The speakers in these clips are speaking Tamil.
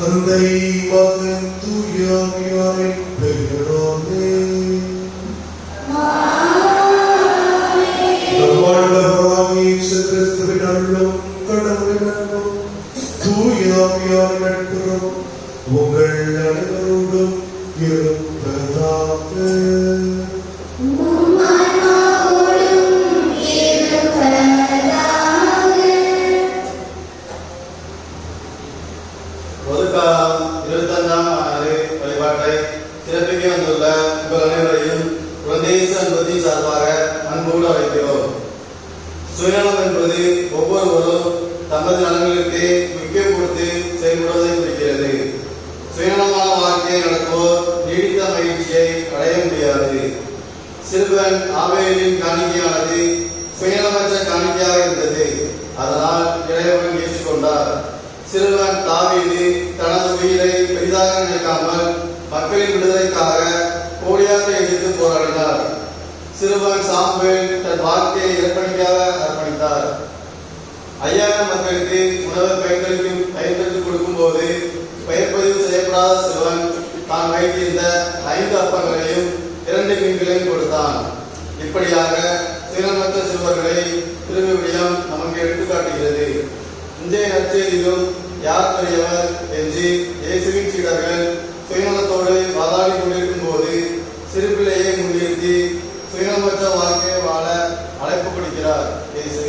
தந்தை மகன் தூய ஆவியாரின் பெயராலே நம் ஆண்டவராகிய இயேசு கிறிஸ்துவின் அருளும் கடவுளின் அன்பும் தூய ஆவியாரின் நட்புறவும் உங்கள் அனைவரோடும் இருப்பதாக. சுயநலம் என்பது ஒவ்வொருவரும் தமது நலன்களுக்கு முக்கியம் கொடுத்து செயல்படுவதை குறிக்கிறது. சுயநலமான வாழ்க்கையை நடத்துவோர் நீடித்த மகிழ்ச்சியை அடைய முடியாது. சிறுவன் ஆபேலின் காணிக்கையானது சுயநலமற்ற காணிக்கையாக இருந்தது. அதனால் இறைவன் ஏற்றுக்கொண்டார். சிறுவன் தாவீது தனது உயிரை பெரிதாக நினைக்காமல் மக்களின் விடுதலைக்காக கோலியாத்தை எதிர்த்து போராடினார். சிறுவன் சாமுவேல் தன் வாழ்க்கையை இறைப்பணிக்காக அர்ப்பணித்தார். 5000 மக்களுக்கு உணவை பயன்படுத்தி கொடுக்கும் போது பெயர் பதிவு செய்யப்படாத சிறுவன் தான் வைத்திருந்த 5 அப்பங்களையும் 2 மீன்களையும் கொடுத்தான். இப்படியாக சுயநலமற்ற சிறுவர்களை திருவிவிலியம் நமக்கு எடுத்துக்காட்டுகிறது. இன்றைய நற்செய்தியிலும் யார் பெரியவர் என்று இயேசுவின் சீடர்கள் சுயநலத்தோடு வாதாடி கொண்டிருக்கும் போது சிறுபிள்ளையை முன்னிறுத்தி சுயநலமற்ற வாழ்க்கையை வாழ அழைப்பு கொடுக்கிறார் இயேசு.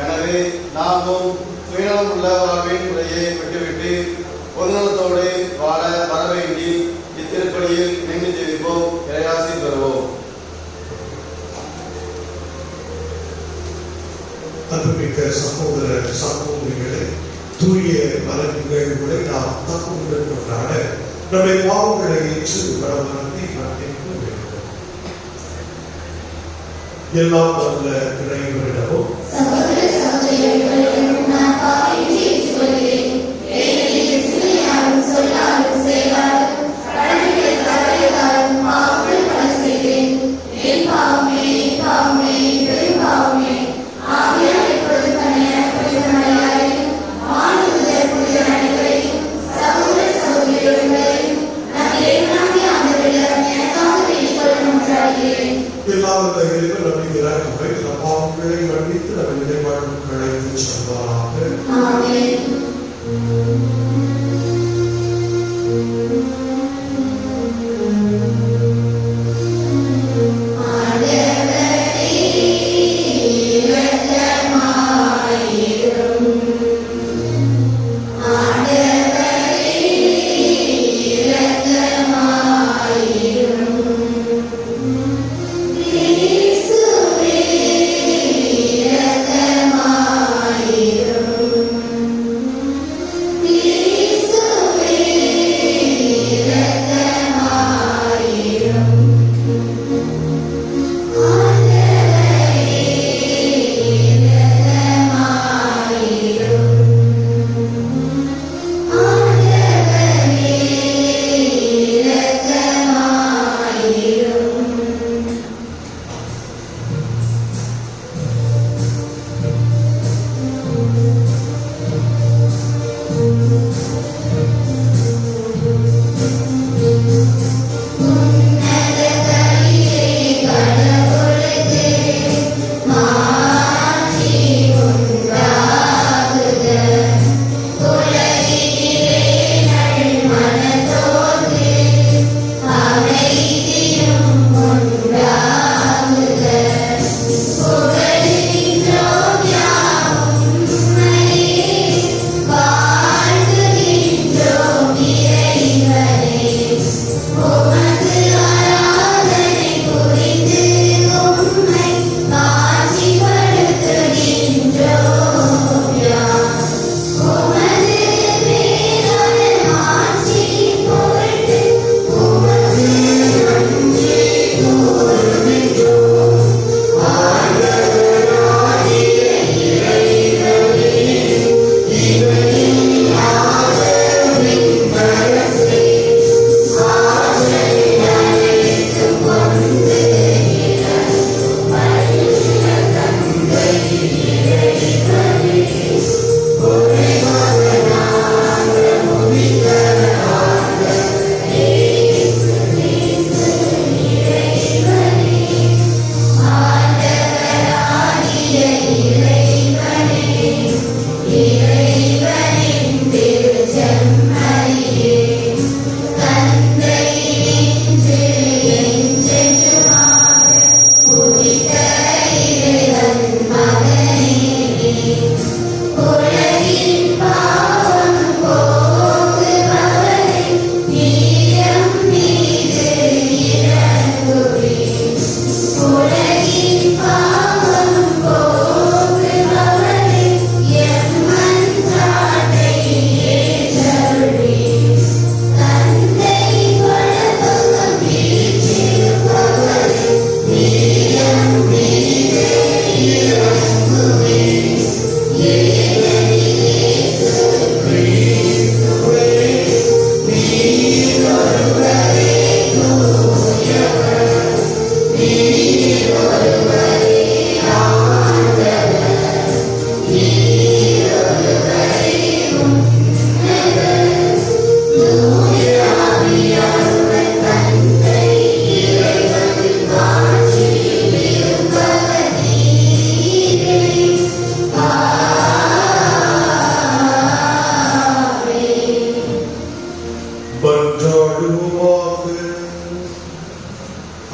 எனவே நாமும் சுயநலம் உள்ள வாழ்வின் முறையை விட்டுவிட்டு பொதுநலத்தோடு வாழ வர வேண்டி இத்திருப்பலியில் இணைந்து ஜெபிப்போம். இறையாசி பெறுவோம். அன்புமிக்க சகோதர சகோதரிகளே, தூய மலர்களை நாம் தகுதியுடன் கொண்டாட நம்முடைய பாவங்களை ஏற்று வரவரத்தை மன்னிக்க வேண்டும். எல்லாம் வல்ல இறைவனிடமும் பாவங்களை மன்னித்து நம்மை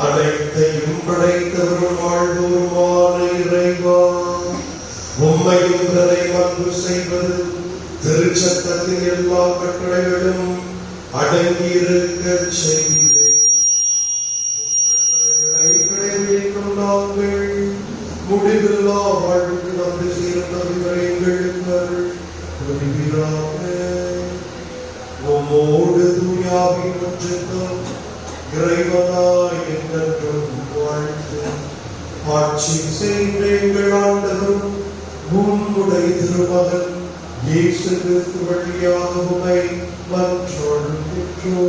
அனைத்தையும் படைத்தவரும் வாழ்வோருமான இறைவா, உம்மையும் பிறரை அன்பு செய்வது திருச்சட்டத்தின் எல்லா கட்டளைகளும் அடங்கியிருக்க செய்தீரே. கட்டளைகளை கடைபிடிக்கும் நாங்கள் முடிவில்லா வாழ்வுக்கு நம்பி சேர்ந்தவரை எங்களுக்கு புரிவீராக. உம்மோடு தூயாவின் ஒன்றுக்கும் இறைவனாய் என்றென்றும் வாழ்ந்து ஆட்சி செய்த எங்கள் ஆண்டவரும் உம்முடைய திருமகன் இயேசு கிறிஸ்து வழியாக உம்மை மன்றாடுகின்றோம்.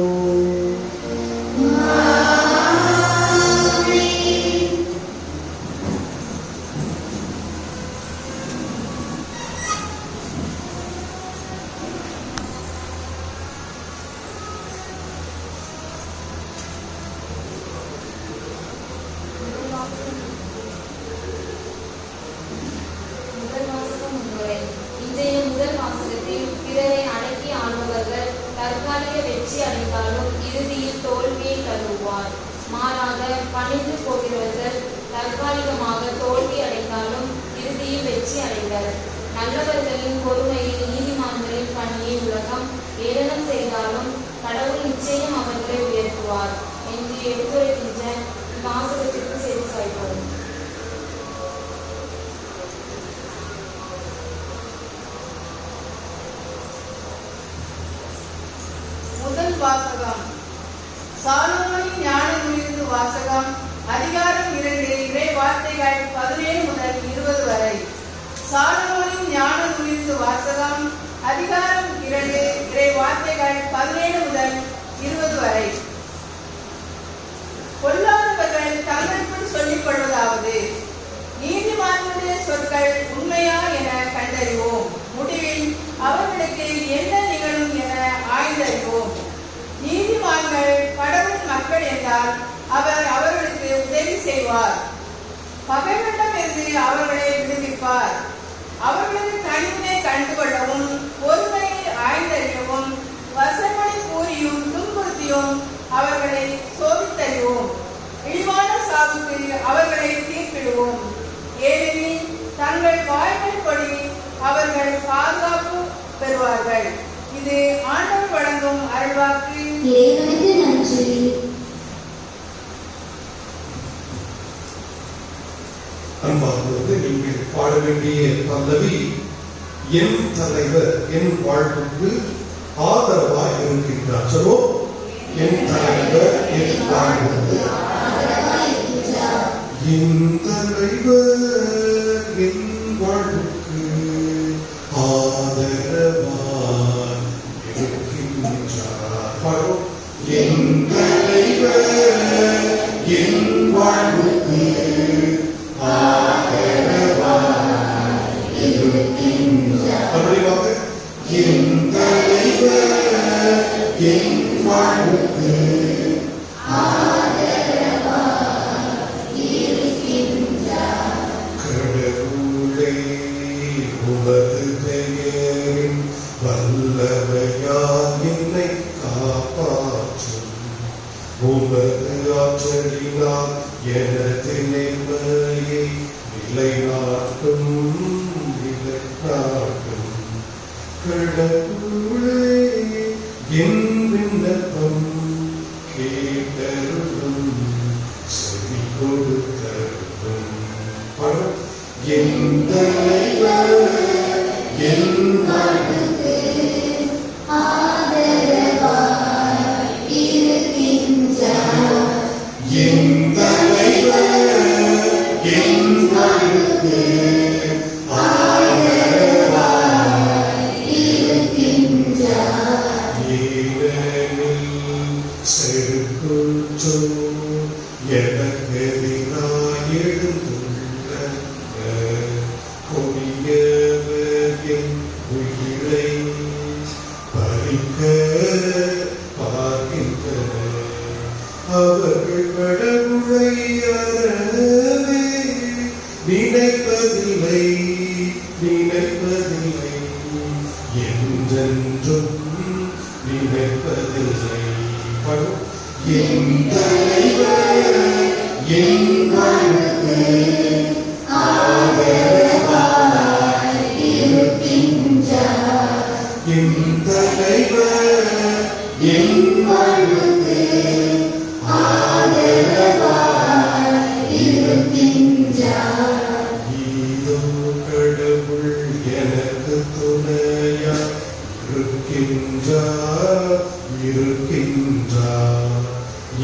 முதல் வாசகத்தில் பிறரை அடக்கி ஆள்பவர்கள் தற்காலிக வெற்றி அடைந்தாலும் இறுதியில் தோல்வியை தருவார். மாறாக பணிந்து போகிறவர்கள் தற்காலிகமாக தோல்வி அடைந்தாலும் இறுதியில் வெற்றி அடைவர். நல்லவர்களின் பொறுமையை நீதிமான்களின் பணியை உலகம் ஏளனம் செய்தாலும் கடவுள் நிச்சயம் அவர்களை உயர்த்துவார் என்று எடுத்துரைக்கின்ற வாசகத்திற்கு செவி சாய்ப்போம். முதல் வாசகம் சாலமோனின் ஞானத்திலிருந்து வாசகம். அதிகாரம் 2, இறை வார்த்தைகள் 17 முதல் 20 வரை. சாலமோனின் ஞானத்திலிருந்து வாசகம். அதிகாரம் 2, இறை வார்த்தைகள் 17 முதல் 20 வரை. பொல்லாதவர்கள் தங்களுக்குள் சொல்லிக் கொள்வதாவது, நீதிமான்களுடைய சொற்கள் உண்மையா என கண்டறிவோம். முடிவில் அவர்களுக்கு என்ன நிகழும் என ஆய்ந்தறிவோம். நீதிமான்கள் கடவுள் மக்கள் என்றால் அவர் அவர்களுக்கு உதவி செய்வார். பகைவரிடமிருந்து அவர்களை விடுவிப்பார். அவர்களது கனிவினை கண்டுகொள்ளவும் பொறுமையை ஆய்ந்தறியவும் வசமொழி கூறியும் துன்புறுத்தியும் அவர்களை சோதித்தறிவோம். இழிவான சாவுக்கு அவர்களை தீர்ப்பிடுவோம். ஏனெனில் தங்கள் வாய்மைப்படி அவர்கள் பாதுகாப்பு பெறுவார்கள். இது ஆண்டவர் வழங்கும் அருள்வாக்கு. இறைவனுக்கு நன்றி. அன்பார்ந்தவர்களே, நீங்கள் பாட வேண்டிய பல்லவி, என் தலைவர் என் வாழ்வுக்கு ஆதரவாய் இருக்கின்றார். சொல்லுவோம், என் தலைவர் என் வாழ்வுக்கு என் தலைவர் என் வாழ்வுக்கு ஆதரவாய் இருக்கின்றார். பாடுவோம், என் தலைவர் என் வாழ்வுக்கு ஆதரவாய் இருக்கின்றார். அப்படியாக என் தலைவர் என் வாழ்வுக்கு கடவுளே, உமது பெயரின் வல்லமையால் என்னை காப்பாற்றும். உமது ஆற்றலினால் எனது நேர்மையை நிலைநாட்டும். கடவுளே என் விண்ணப்பம் கேட்டருளும் செவி கொடுத்தருளும் என் தலைவர் என் வாழ்வுக்கு ஆதரவாய் இருக்கின்றார். என் தலைவர் என் வாழ்வுக்கு ஆதரவாய் இருக்கின்றார். ஏனெனில் செருக்குற்றோ எனக்கெதிராய் எழுந்துள்ள கொடியவர் என் உயிரை பறிக்க பார்க்கின்றனர். அவர்கள் கடவுளை அறவே நினைப்பதில்லை என்றென்றும் நினைப்பதில்லை. என் தலைவர் என் வாழ்வுக்கு ஆதரவாய் இருக்கின்றார். என் தலைவர் என் வாழ்வுக்கு ஆதரவாய் இருக்கின்றார். இதோ கடவுள் எனக்கு துணையா இருக்கின்றார்.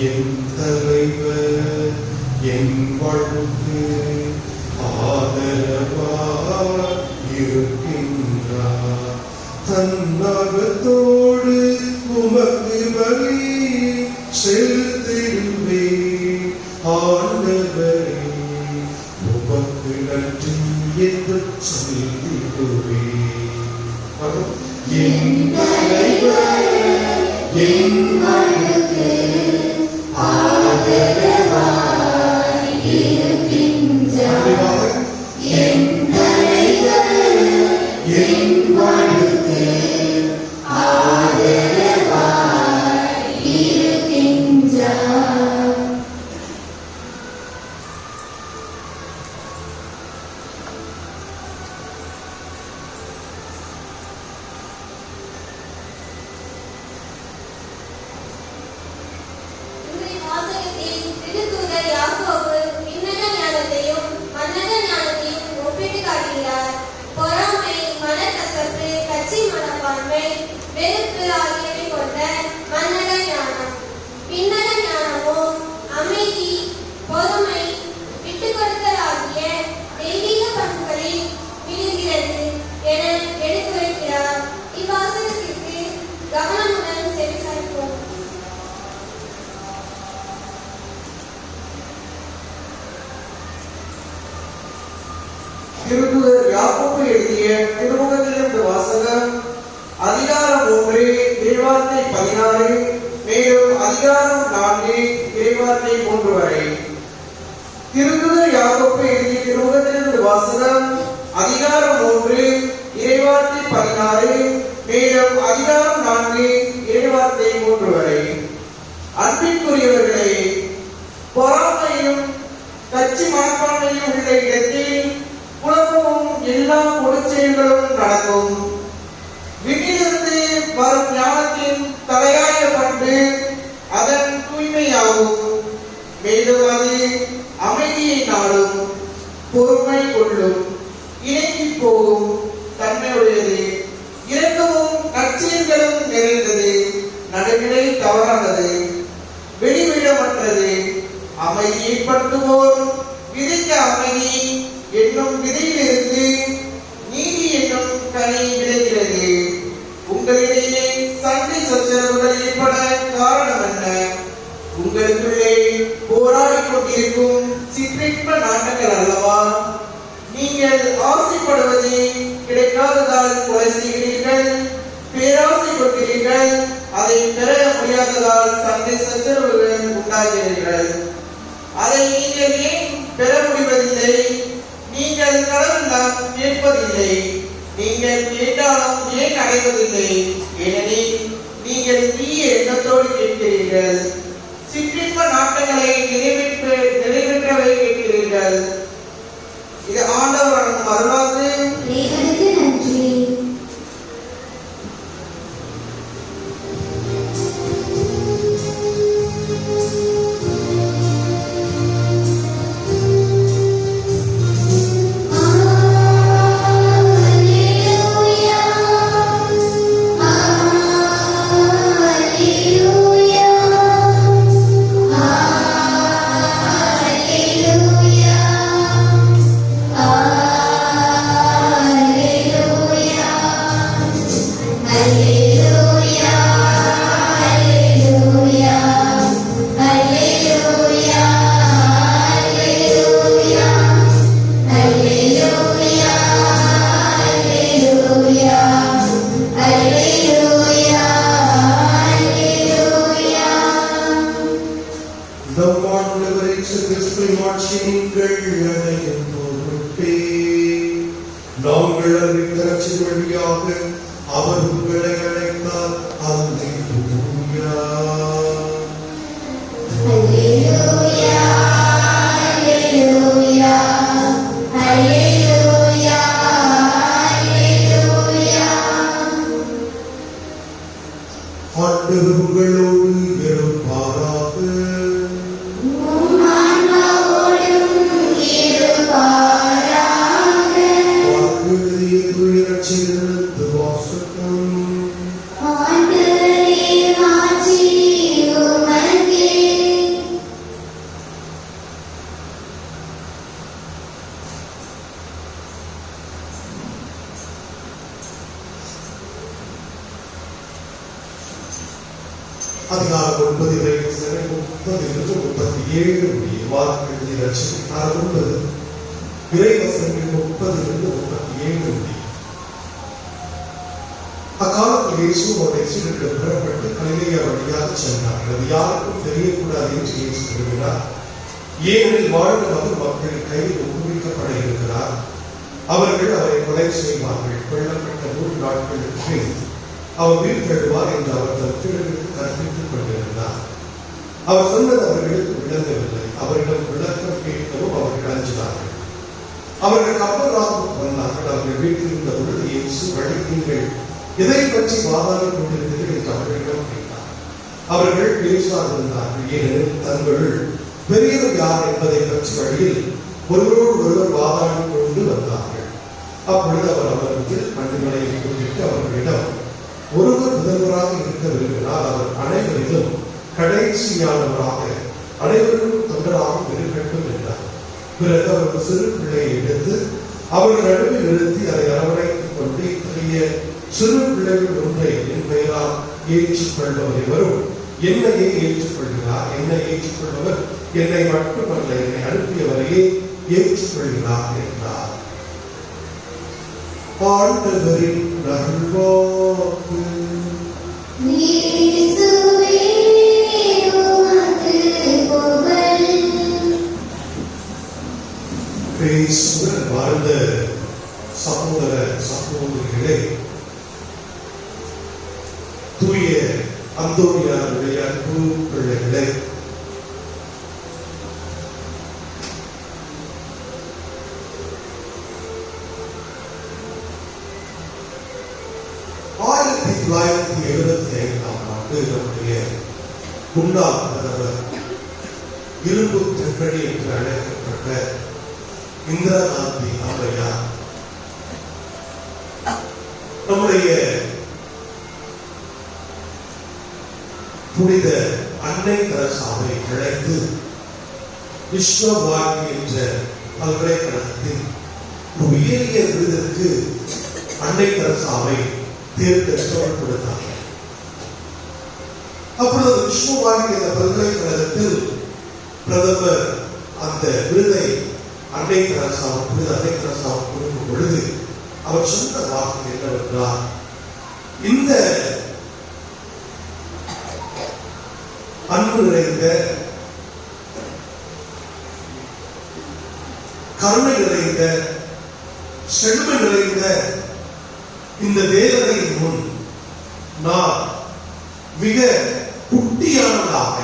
என் தலைவர் என் வாழ்வுக்கு ஆதரவாய் இருக்கின்றார். தன்னாகத்தோடு உமக்கு பலி செலுத்திடுவேன். ஆண்டவரே உமக்கு நன்றி என்று சொல்லிடுவேன். என் தலைவர் என் வாழ்வுக்கு ஆதரவாய் இருக்கின்றார். என் தலைவர் என் வாழ்வுக்கு ஆதரவாய் இருக்கின்றார். இன்றைய வாசகத்தில் திருத்தூதர் யாக்கோபு விண்ணக ஞானத்தையும் மன்னக ஞானத்தையும் ஒப்பிட்டு காட்டுகிறார். பொறாமை, மனக்கசப்பு, கட்சி மனப்பான்மை, வெறுப்பு ஆகியவை கொண்ட மன்னக ஞானம். விண்ணக ஞானமோ அமைதி, பொறுமை, விட்டுக்கொடுத்தல் ஆகிய தெய்வீக பண்புகளில் விழுகிறது என எடுத்துரைக்கிறார். இவ்வாசகத்திற்கு கவனமுடன் செவிசாய்ப்போம். திருத்தூதர் யாக்கோபு எழுதிய திருமுகத்திலிருந்து வாசகம். அதிகாரம் 3 இறைவார்த்தை 16, மேலும் அதிகாரம் 4 இறைவார்த்தை 3 வரை. திருத்தூதர் யாக்கோபு எழுதிய திருமுகத்திலிருந்து வாசகம். அதிகாரம் 3 இறைவார்த்தை 16, மேலும் அதிகாரம் 4 இறைவார்த்தை 3 வரை. அன்பிற்குரியவர்களே, பொறாமையும் கட்சி மனப்பான்மையும் உள்ள இடத்தில் குழப்பமும் எல்லா கொடுச்செயல்களும் நடக்கும். விண்ணிலிருந்து வரும் ஞானத்தின் தலையாய பண்பு அதன் தூய்மையாகும். மேலும் அது அமைதியை நாடும், பொறுமை கொள்ளும், இணங்கி போகும் தன்மையுடையது, இரக்கமும் நற்செயல்களும் நிறைந்தது, நடுநிலை தவறானது, வெளிவிடமற்றது. அமைதியை படுத்துவோர் விதைக்க அமைதி என்னும் விதையிலிருந்து நீதி என்னும் கனி விளைகிறது. உங்களிடையே சண்டை சச்சரவுகள் ஏற்பட காரணம் என்ன? உங்களுக்குள்ளே போராடிக் கொண்டிருக்கும் சிற்றின்ப நாட்டங்கள் அல்லவா? நீங்கள் ஆசைப்படுவது கிடைக்காததால் கொலை செய்கிறீர்கள், பேராசை கொள்கிறீர்கள், அதை பெற முடியாததால் சண்டை சச்சரவுகள் உண்டாகிறீர்கள். அதை நீங்கள் ஏன் பெற முடிவதில்லை? நீங்கள் கடவுளிடம் கேட்பதில்லை. நீங்கள் கேட்டாலும் ஏன் அடைவதில்லை? ஏனெனில் நீங்கள் தீய எண்ணத்தோடு கேட்கிறீர்கள், சிற்றின்ப நாட்டங்களை நிறைவேற்றவை கேட்கிறீர்கள். இது ஆண்டவர் அருள்வாக்கு. தேவனுக்கு நன்றி. நீங்கள் அடையும் பொருட்டே நாங்கள் அறிந்த ரட்சிப்பு வழியாக அவர் உங்களை அழைத்தார். அல்லேலூயா. Hallelujah, hallelujah, hallelujah, hallelujah. ஆண்டவர் உங்களோடு இருப்பாராக. உம் ஆன்மாவோடும் இருப்பாராக. வாழ்க்கையிலே துயரச்சிலிருந்து வாசகம். ஆண்டவரே, மாட்சி உமக்கே. அதிகாரம் 9 இறைவசனம் 30 37 முடிய வார்த்தைகளை ரட்சித்தார். 9 இறைவசனங்கள் 30 37 முடிய. அக்காலத்தில் இயேசு அவருடைய சீடர்கள் புறப்பட்டு கலிலேயா வழியாக சென்றார். அது யாருக்கும் தெரியக்கூடாது என்று இயேசு விரும்பினார். ஏனெனில் வாழ்ந்த மக்கள் கையில் ஒப்புவிக்கப்பட இருக்கிறார். அவர்கள் அவரை கொலை செய்வார்கள். கொல்லப்பட்ட 3 நாட்களுக்கு பின் அவர் உயிர் தழுவார் என்று அவர் தன் சீடர்களுக்கு கற்பித்துக் கொண்டிருந்தார். அவர் சொன்னது அவர்களுக்கு விளங்கவில்லை. அவரிடம் விளக்கம் கேட்கவும் அவர்கள் அஞ்சினார்கள். அவர்கள் கப்பலாக வந்தார்கள். அவர்கள் வீட்டில் இருந்த பொழுது இயேசு வழித்தீர்கள் எதை பற்றி வாதாடிக் கொண்டிருந்தீர்கள் என்று அவர்களிடம் கேட்டார். அவர்கள் பேசாதிருந்தார்கள். ஏனெனில் தங்கள் பெரியவர் யார் என்பதை பற்றி வழியில் ஒருவரோடு ஒருவர் வாதாடிக் கொண்டு வந்தார்கள். அப்பொழுது அவர் அவருக்கு மண்ணுகளை குறித்து அவர்களிடம், ஒருவர் முதல்வராக இருக்க விரும்பினால் அவர் அனைவரிலும் கடைசியானவராக அனைவருக்கும் தொண்டராக இருக்கட்டும் என்றார். பிறகு அவர் சிறு பிள்ளையை எடுத்து அவர்கள் நடுவில் நிறுத்தி அதை அரவணைத்துக் கொண்டு, இத்தகைய சிறு பிள்ளைகள் ஒன்றை என் பெயரால் ஏற்றுக்கொள்பவர் எவரும் என்னையே ஏற்றுக்கொள்கிறார். என்னை ஏற்றுக்கொள்பவர் என்னை மட்டுமல்ல, என்னை அனுப்பியவரையே ஏற்றுக்கொள்கிறார் என்றார். ஆண்டவரின் நல்வாக்கு. இயேசுவே, உமக்கு புகழ். கிறிஸ்துவில் வாழ்ந்த சகோதர சகோதரிகளே, தூய அந்தோனியாருடைய அன்பு பிள்ளைகளே, நம்முடைய முன்னாள் பிரதமர் இரும்பு தென்படி என்று அழைக்கப்பட்ட இந்திரா காந்தி அம்மையார் நம்முடைய புனித அன்னை தெரசாவை அழைத்து விஸ்வபாரதி என்ற பல்கலைக்கழகத்தின் உயரிய விருதிற்கு அன்னை தெரசாவை தேர்ந்தெடுத்து கொடுத்தார். அப்பொழுது விஸ்வபாரதி என்ற பல்கலைக்கழகத்தில் பிரதமர் அந்த விருதை அன்னை தெரசாவுக்கு கொடுக்கும் பொழுது அவர் சொன்ன வார்த்தை என்னவென்றால், இந்த அன்பு நிறைந்த கருணை நிறைந்த செழுமை நிறைந்த இந்த தேவதையின் முன் நான் மிக குட்டியானதாக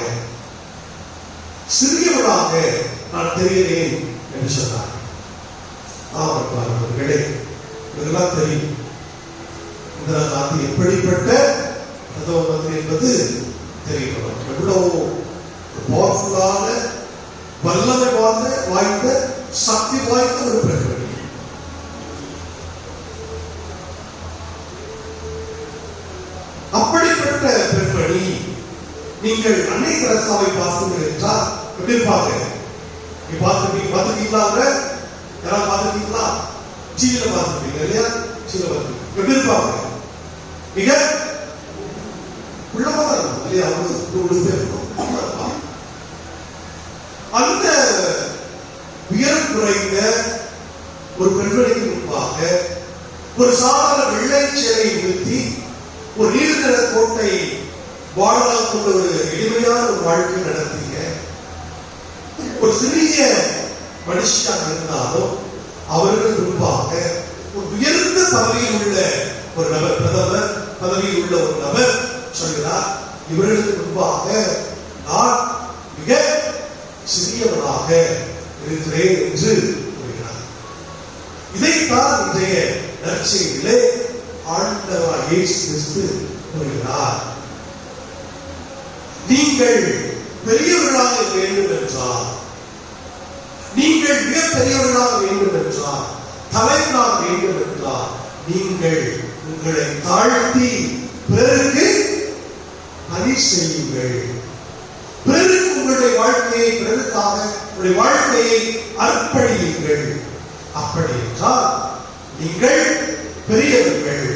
சிறியவனாக நான் தெரிகிறேன் என்று சொன்னார். அவர்களே, இதெல்லாம் தெரியும். இந்திரா காந்தி எப்படிப்பட்ட பிரதம மந்திரி என்பது தெரியும். எவ்வளவு பவர்ஃபுல்லான வல்லமை வாய்ந்த சக்தி வாய்ந்த ஒரு பிரகடனம். அப்படிப்பட்ட பெண்மணி நீங்கள் அன்னை தெரசாவை பார்த்தீர்கள் என்றால் எப்படி பார்க்க? பார்த்துட்டீங்களா? யாராவது பார்த்துட்டீங்களா? டிவியில பார்த்துட்டீங்க இல்லையா? எப்படி இருப்பாங்க? மிக உள்ளமா இருக்கும் இல்லையா? அந்த உயரம் குறைந்த ஒரு பெண்மணிக்கு முன்பாக ஒரு சாதாரண வெள்ளை சேலையை நிறுத்தி ஒரு நீர்நில கோட்டை வாழலாம் கொண்ட ஒரு எளிமையான ஒரு வாழ்க்கை நடத்தீங்க. ஒரு சிறிய மனுஷியாக இருந்தாலும் அவர்கள் முன்பாக ஒரு உயர்ந்த பதவியில் உள்ள ஒரு நபர், பிரதமர் பதவியில் உள்ள ஒரு நபர் சொல்கிறார், இவர்களுக்கு முன்பாக நான் மிக சிறியவனாக இருக்கிறேன் என்று கூறுகிறார். இதைத்தான் இன்றைய நற்செய்தியிலே ஆண்டவர் இயேசு கிறிஸ்து கூறுகிறார். நீங்கள் பெரியவர்களாக வேண்டும் என்றால், நீங்கள் மிக பெரியவர்களாக வேண்டும் என்றால், தலைவராக வேண்டும் என்றால், நீங்கள் உங்களை தாழ்த்தி பிறருக்கு பணி செய்யுங்கள். பிறருக்கு உங்களுடைய வாழ்க்கையை, பிறருக்காக உங்களுடைய வாழ்க்கையை அர்ப்பணியுங்கள். அப்படி என்றால் நீங்கள் பெரியவர்கள்.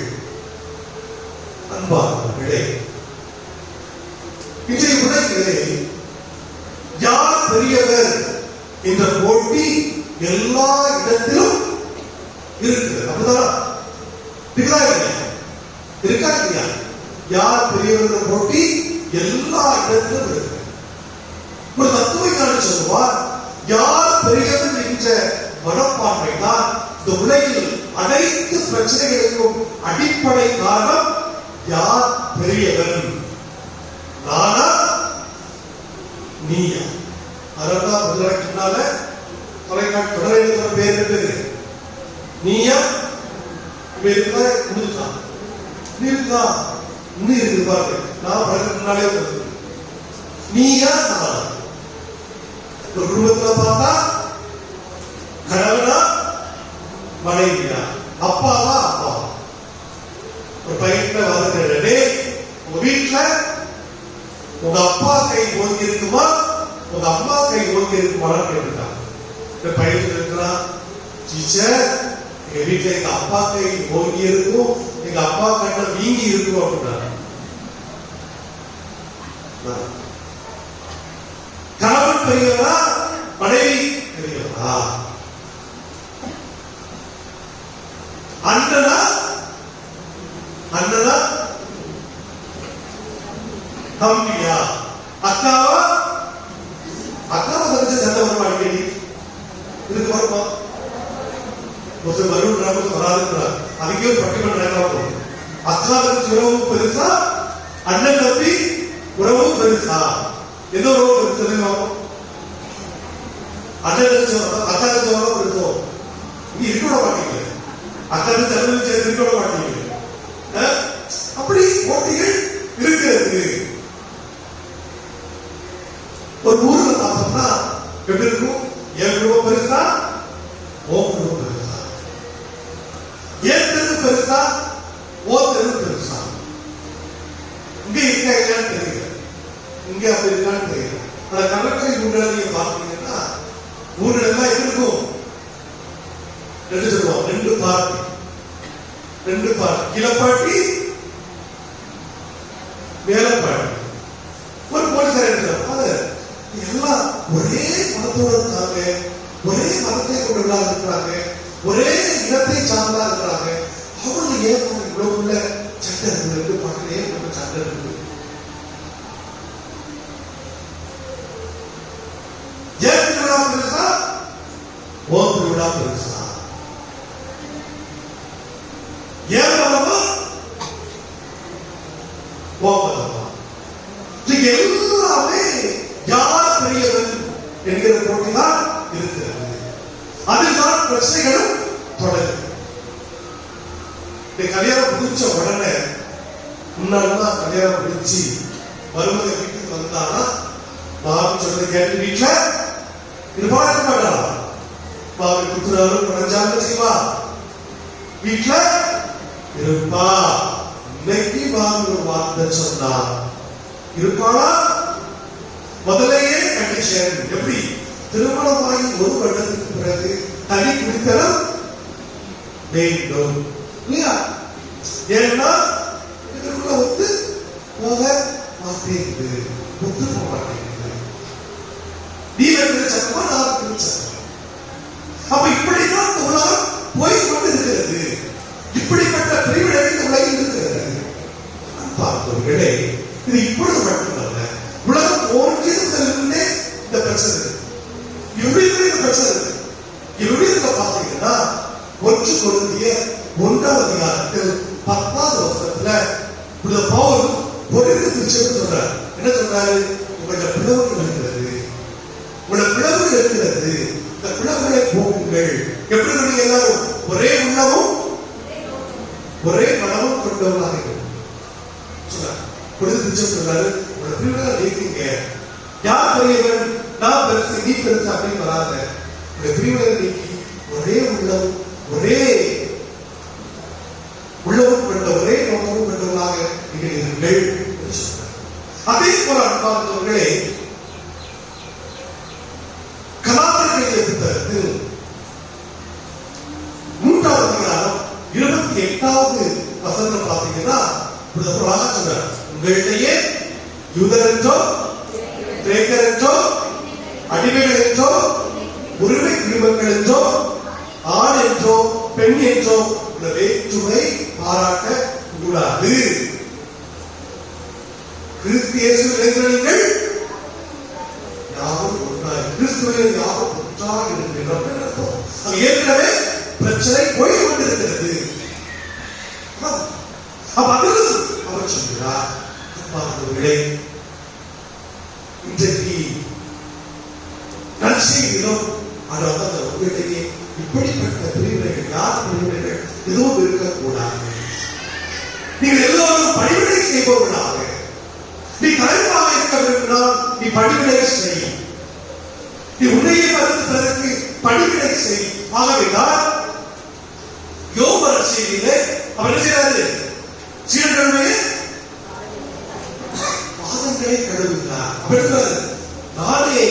அன்பானவர்களே, இன்றைய உலகிலே யார் பெரியவர் என்ற போட்டி எல்லா இடத்திலும் இருக்கிறது. அப்படிதான் இருக்கா இல்லையா? யார் பெரியவர் போட்டி எல்லா இடத்திலும் இருக்கு. ஒரு தத்துவஞானி சொல்லுவார், யார் பெரியவர் என்ற மனப்பான்மை தான் இந்த உலகில் அனைத்து பிரச்சனைகளுக்கும் அடிப்படை காரணம். யார் பெரியவன், நானா நீயா? அதனால்தான் முதலாளினால தொலைக்காட்சி தொடர் பேர் இருக்குது, நீயா இருக்கா முடிஞ்சான், நீ இருக்கா இன்னும் இருக்குது பாருங்க. நான் பழக்க முன்னாலே வருது, நீயா நான். ஒரு குடும்பத்துல பார்த்தா கணவனா மனைவியா, அப்பாவா அப்பா. ஒரு பையன் வாழ்க்கை, உங்க வீட்டுல உங்க அப்பா கை ஓங்கி இருக்குமா, உங்க அம்மா கை ஓங்கி இருக்குமான்னு கேட்டுருக்காங்க. இந்த பையன் இருக்கிறான், டீச்சர் எங்க வீட்டுல எங்க அப்பா கை ஓங்கி இருக்கும், எங்க அப்பா கண்ண வீங்கி இருக்கும் அப்படின்னா. கணவன் பெரியவரா, மனைவி பெரியவரா? அண்ணனா அண்ணனா தம்பியா? அக்காவா அக்காவை தவிர சண்டை வருமா? அடிக்கடி இதுக்கு வருமா? வருன்றாங்க வராதுன்றாங்க. அதுக்கே ஒரு பட்டிமன்ற நேரம். அக்காவுக்கு உறவு பெருசா, அண்ணன் தம்பி உறவு பெருசா? எந்த உறவு பெருசு? அண்ணன் அக்கா பெருசோ? நீ இருக்க மாட்டீங்க, அக்காவுக்கு தலைமையில் சேர்ந்து இருக்க மாட்டீங்க. அப்படி போட்டிகள் இருக்கிறது. ஒரு ஊர்ல பார்த்தோம்னா எப்படி இருக்கும்? என் குடும்பம் பெருசா, ஓ குடும்பம் பெருசா? என் தெரு பெருசா, ஓ தெரு பெருசா? இங்க இருக்கா இல்லையான்னு தெரியல, இங்க அப்படி இருக்கான்னு தெரியல. ஆனா கடற்கரை ஊர்ல நீங்க பாத்தீங்கன்னா ஊர்ல எல்லாம் எப்படி இருக்கும்? ரெண்டு சொல்லுவோம், ரெண்டு பார்ட்டி, கிளப்பாட்டி வேலைப்பாட்டி. ஒரு போலீசார் எல்லாம் ஒரே மதத்தோடு இருக்காங்க, ஒரே மதத்தை கொண்டவர்களாக இருக்கிறாங்க, ஒரே இடத்தை சார்ந்தா இருக்கிறாங்க. அவங்க ஏன் இவ்வளவு உள்ள சட்டை இருக்கு, பக்கத்திலே நம்ம சட்டை இருக்கு. ஏன் திருவிழா பெருசா, ஓ திருவிழா பெருசா? ஏன் மதமா, ஓ மதமா? எல்லாமே யார் பெரியவன் என்கிற போட்டிதான் இருக்கிறது. அதுதான் பிரச்சனைகளும் தொடருது. கல்யாணம் முடிச்ச உடனே முன்னாடிதான் கல்யாணம் முடிச்சு வருவதை வீட்டுக்கு வந்தானா மாமி சொல்றது கேட்டு வீட்டுல இருப்பா இருக்க மாட்டா. மாமி குத்துறாலும் குறைஞ்சாலும் செய்வா, வீட்டுல இருப்பா. இன்னைக்கு மாமி ஒரு வார்த்தை சொன்னா இருப்பாளா? முதலையே கண்டிஷன். எப்படி? திருமணமாகி ஒரு வருடத்துக்கு பிறகு தனி குடித்தனம் வேண்டும் இல்லையா? ஏன்னா இதுக்குள்ள ஒத்து போக மாட்டேங்குது, ஒத்து போக மாட்டேங்குது. நீ இருக்கிற சட்டமா, நான் இருக்கிற சட்டம். அப்ப இப்படிதான் உலகம் போய் கொண்டு இருக்கிறது. இப்படிப்பட்ட பிரிவினை உலகில் இருக்கிறது. பார்த்தவர்களே, இது இப்பொழுது மட்டுமல்ல, உலகம் தோன்றியதிலிருந்தே இந்த பிரச்சனை இருக்கு. எப்படி இந்த பிரச்சனை இருக்கு? பவுல் ஒரு விஷயம் சொல்றாரு. என்ன சொல்றாரு? உங்களோட பிளவுகள் இருக்கிறது, உங்களோட பிளவுகள் இருக்கிறது, இந்த பிளவுகளை போக்குங்கள். எப்படி நீங்க எல்லாரும் ஒரே உள்ளமும் ஒரே மனமும் கொண்டவர்களாக சொல்றாரு. உங்களோட பிரிவுகளை நீக்குங்க. யார் பெரியவன், நான் பெருசு, நீ பெருசு அப்படின்னு வராத. உங்களுடைய பிரிவுகளை நீக்கி ஒரே உள்ளம், ஒரே உள்ளமும் கொண்ட, ஒரே நோக்கமும் கொண்டவர்களாக நீங்கள் இருங்கள் என்று சொல்றார். அதே போல அன்பார்ந்தவர்களே, கலாச்சார புத்தகத்தில் 3வது அதிகாரம் 28வது வசனம் பார்த்தீங்கன்னா சொல்றார், உங்களிடையே யூதர் என்றோ கிரேக்கர் என்றோ அடிமைகள் என்றோ உரிமை குடிமக்கள் என்றோ ஆண் என்றோ பெண் என்றோ வேற்றுமை பாராட்ட கூடாது. கிறிஸ்து இயேசுவில் நீங்கள் யாரும் ஒன்றாய், கிறிஸ்துவில் யாரும் ஒன்றாக இருக்கிறோம். ஏற்கனவே பிரச்சனை போய் கொண்டிருக்கிறது. அவர் சொல்கிறார், இன்றைக்கு நற்செய்தியிலும் அதாவது அந்த உங்களிடையே இப்படிப்பட்ட பிரிவினைகள், யார் பிரிவினைகள் எதுவும் இருக்கக்கூடாது. நீங்கள் எல்லோரும் பணிவிடை செய்பவர்களாக, நீ தலைவராக இருக்க விரும்பினால் நீ பணிவிடை செய், நீ உன்னையே மறுத்ததற்கு பணிவிடை செய். ஆகவேதான் யோவான் செய்தியிலே அவர் என்ன செய்றாரு? சீடர்களுடைய பாதங்களை கழுவுகிறார். அவர் நானே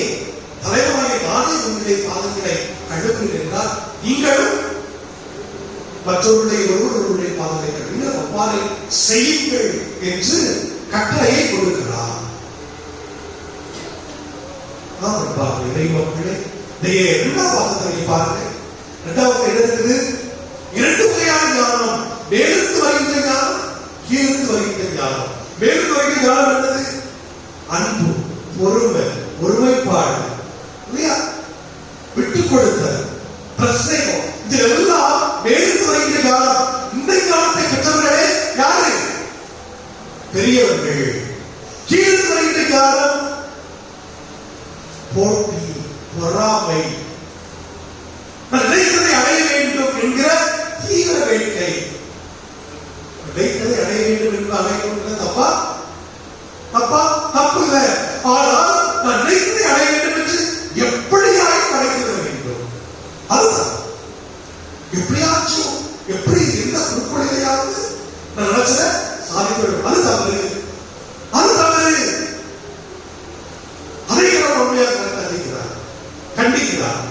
தலைவராக, நானே உங்களுடைய பாதங்களை கழுவுகிறேன் என்றால் நீங்களும் மற்றவருடைய ஒருவருடைய பாதங்களை கழுவுங்கள், அவ்வாறு செய்யுங்கள் என்று கட்டளையை கொடுக்கிறார். இறைமக்களே, இரண்டாவது வாசகத்தை பாருங்க. இரண்டாவது என்ன இருக்குது? 2 வகையான ஞானம், மேலிருந்து வருகின்ற ஞானம், கீழிருந்து வருகின்ற ஞானம். மேலிருந்து வருகின்ற ஞானம் என்னது? அன்பு, பொறுமை, ஒருமைப்பாடு, இல்லையா, விட்டு கொடுத்தல், பிரசேகம், இதெல்லாம் மேலிருந்து வருகின்ற ஞானம். இந்த ஞானத்தை பெற்றவர்களே யாரு? பெரியவர்கள். கீழிருந்து வருகின்ற ஞானம் போட்டி, பொறாமை, நினைத்ததை அடைய வேண்டும் என்கிற தீவிர வேட்கை. நினைத்ததை அடைய வேண்டும் என்று அடைய தப்பா? தப்பா? தப்பு இல்லை. ஆனால் நான் நினைத்ததை அடைய வேண்டும் என்று எப்படியாயும் அடைக்க வேண்டும். அதுதான் எப்படியாச்சும், எப்படி எந்த குறிப்பிடையாவது நான் நினைச்சத சாதிக்க வேண்டும். அது தவறு, அது தவறு. அதை உண்மையாக அறிகிறார், கண்டிக்கிறார்.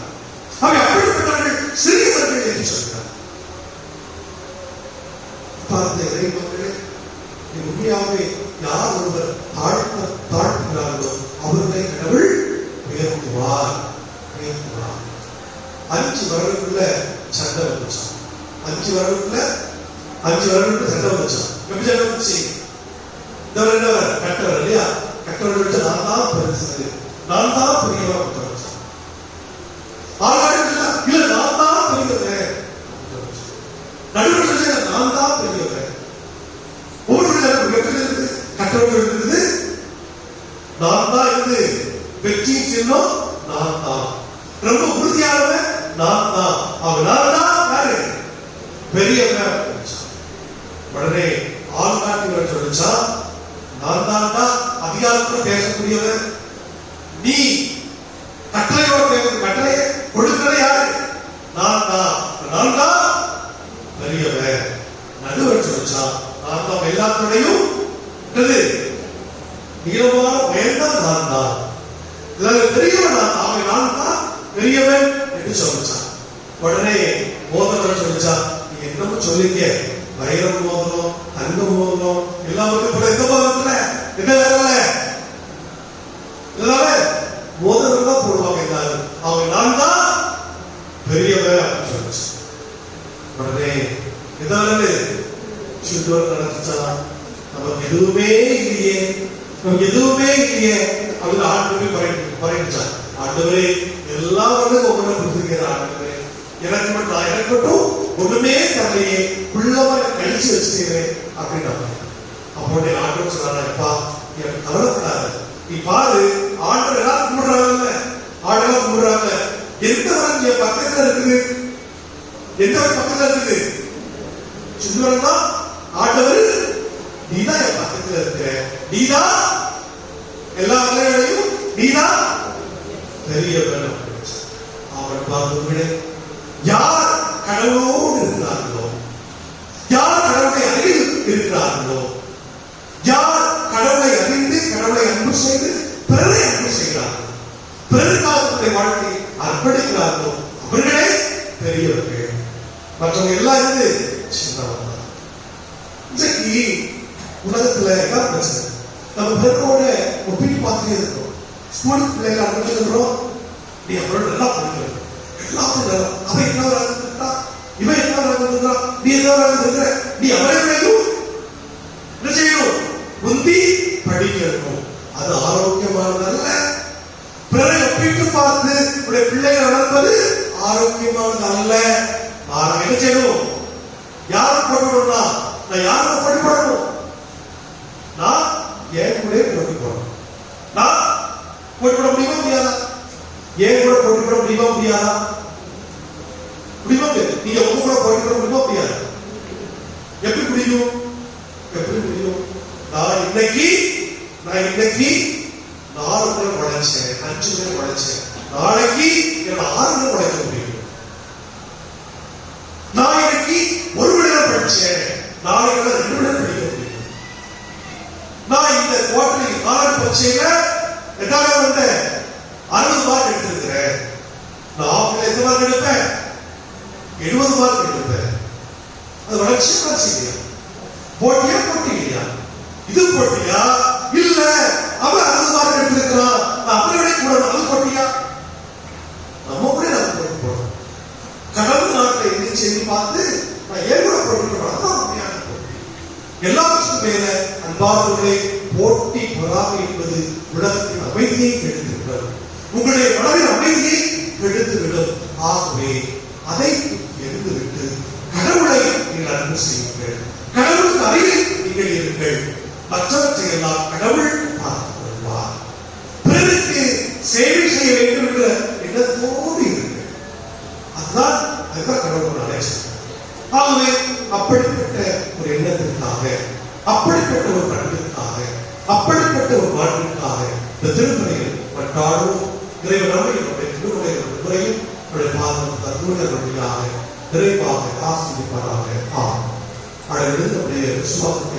அவை அப்படிப்பட்டவர்கள் சிறியவர்கள் என்று சொல்கிறார். பார்த்த இறைமக்களே, உண்மையாகவே யார் ஒருவர் தாழ்த்துகிறார்களோ அவர்களை கடவுள் உயர்த்துவார். 5 வருடத்துக்குள்ள சண்டை வந்துச்சான். 5 வருடத்துக்குள்ள சண்டை வந்துச்சான். எப்படி சண்டை வந்துச்சு? கட்டவர் இல்லையா? கட்டவர் வச்சு நான் தான் பெருசு, நான் தான் பெரியவா கட்ட வச்சேன். இல்ல நான் தான் பெரியவன், நடுவர் நான் தான் பெரியவன். ஒவ்வொரு கட்டவர்கள் இருக்குது, நான் தான் இருந்து வெற்றி சின்னம் நான் தான், ரொம்ப உறுதியானவன் நான் தான், அவன் நான் தான் யாரு? பெரியவன். உடனே ஆள் காட்டி சொல்லிச்சா, நான் தான்டா அதிகாரத்தோட பேசக்கூடியவன், நீ கட்டளையோட பேச, கட்டளையை கொடுக்கிற யாரு? நான் தான், நான் தான் பெரியவன். நடுவர் சொல்லிச்சா, நான் தான் எல்லாத்தோடையும் நீளமான உயர்ந்தான் நான் தான், பெரியவன் நான் தான் பெரியவன் என்று சொல்லிச்சான். உடனே மோதிரம் சொல்லிச்சா, நீ என்னமோ சொல்லிக்க, வைரம் மோதிரம், தங்க மோதிரம் எல்லாம் எந்த மோதிரத்துல என்ன வேற எல்லாமே மோதிரம் தான் போடுவாங்க எல்லாரும். அவங்க நான் தான் பெரியவன் அப்படின்னு சொல்லிச்சு. உடனே எதாவது சுற்றுவர் நடந்துச்சா, நமக்கு எதுவுமே இல்லையே, நமக்கு எதுவுமே இல்லையே அப்படின்னு ஆண்டவரே குறைஞ்சான். ஆண்டவரே எல்லாம் ஒவ்வொரு கொடுத்துருக்கிற ஆண்டவரே, எனக்கு மட்டும் ஒண்ணுமே தரலையே, உள்ளவா கழிச்சு வச்சுக்கிறேன் அப்படின்னு அப்போ ஆண்டவர் சொன்னாரா, எப்பா கவலைப்படாத, நீ பாரு ஆண்டவர் எல்லாரும் கும்பிடுறாங்கல்ல, ஆண்டவர் கும்பிடுறாங்க, எந்த வரம் என் பக்கத்துல இருக்குது, எந்த பக்கத்துல இருக்குது, சுந்தரம்னா ஆண்டவர் நீதான் என் பக்கத்துல இருக்க, நீதான் எல்லா வேலைகளையும் நீதான் பெரிய வேலை. அவன் பார்த்து யார் கடவுளோடு இருக்கிறார்களோ, யார் கடவுளை அருகில் இருக்கிறார்களோ, யார் கடவுளை அறிந்து கடவுளை அன்பு செய்து பிறரை அன்பு செய்கிறார்கள், பிறருக்காக வாழ்க்கை அர்ப்பணிக்கிறார்களோ அவர்களே பெரியவர்கள், மற்றவங்க எல்லாம் இருந்து சின்னவங்க. இன்றைக்கு உலகத்துல என்ன பிரச்சனை, நம்ம பிறரோட ஒப்பிட்டு பார்த்துட்டே இருக்கோம். ஸ்கூல் பிள்ளைகள் அனுப்பிச்சுக்கிறோம், நீ அவரோட நல்லா படிக்கிறோம், எல்லாத்தையும் அவன் என்ன இருக்கிறா, இவன் என்ன இருக்கிறா, நீ என்ன இருக்கிற, நீ அவரையும் என்ன செய்யணும், முந்தி படிக்கணும். அது ஆரோக்கியமானதல்ல. பிறரை ஒப்பிட்டு பார்த்து உடைய பிள்ளைகள் வளர்ப்பது ஆரோக்கியமானது அல்ல. என்ன செய்யணும், யாரும் போட்டுவிடணும்னா நான் யாரும் போட்டி போடணும், நான் ஏன் கூட போட்டி போடணும். நான் போட்டி போட முடியுமா முடியாதா, ஏன் கூட போட்டி போட முடியுமா முடியாதா, முடியுமா முடியாது. நீங்க உங்க கூட போட்டி போட முடியுமா முடியாது, எப்படி முடியும், எப்படி முடியும். நான் இன்னைக்கு 4 முறை உழைச்சேன், 5 முறை உழைச்சேன், நாளைக்கு என்ன 6 முறை உழைக்க முடியும். நான் இன்னைக்கு 1 மணி நேரம் படிச்சேன், நாளைக்கு 2 மணி நேரம் படிக்க முடியும். நான் இந்த குவார்டர்லி 4 பரீட்சையில 8ஆவது வந்த 60 மார்க் எடுத்திருக்கிறேன். நான் ஆஃப்ல எத்தனை மார்க் எடுப்பேன், 70 மார்க் எடுப்பேன். அது வளர்ச்சி இல்லையா, போட்டியா போட்டி இல்லையா, இது போட்டியா இல்ல அவன் 60 மார்க் எடுத்திருக்கிறான், நான் அப்படி கூட அது போட்டியா, நம்ம கூட நம்ம போட்டி போடணும். கடவுள் நாட்டை எது செய்து பார்த்து நான் ஏன் கூட போட்டி போடணும், உண்மையான போட்டி. எல்லாத்துக்கும் மேல அன்பார்ந்தவர்களே, போட்டி பொறாமை என்பது உலகத்தின் அமைதியை கெடுத்துவிடும், உங்களுடைய மனதின் அமைதியை கெடுத்துவிடும். ஆகவே அதை எழுந்துவிட்டு கடவுளை நீங்கள் அன்பு செய்யுங்கள், கடவுளுக்கு அருகில் நீங்கள் இருங்கள், மற்றவற்றை எல்லாம் கடவுள் பார்த்துக் கொள்வார். பிறருக்கு சேவை செய்ய வேண்டும் என்ற எண்ணத்தோடு இருங்கள், அதுதான் கடவுள் அழைச்சார். ஆகவே அப்படிப்பட்ட ஒரு எண்ணத்திற்காக, அப்படிப்பட்ட ஒரு பண்பிற்காக, அப்படிப்பட்ட ஒரு வாழ்விற்காக இந்த திருப்பணியில் மற்றாலும் இறைவன் நம்முடைய திருமுறையும் பாதம் தன்னுடைய வழியாக நிறைவாக ஆசிரியப்பாராக. அழகு நம்முடைய விசுவாசத்தை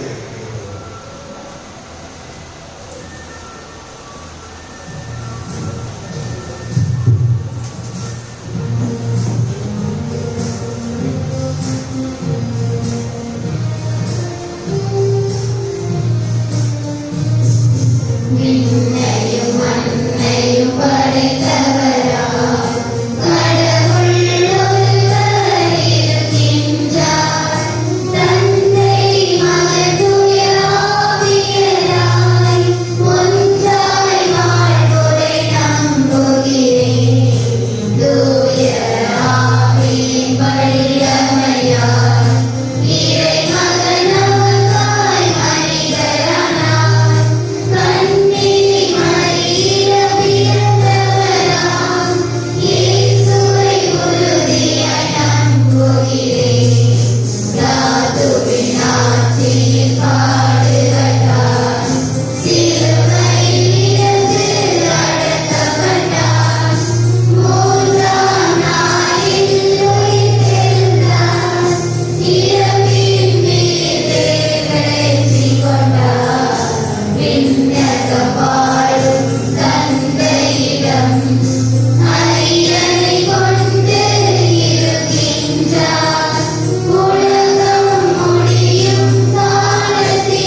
உலகம் முடியும் காலத்தில்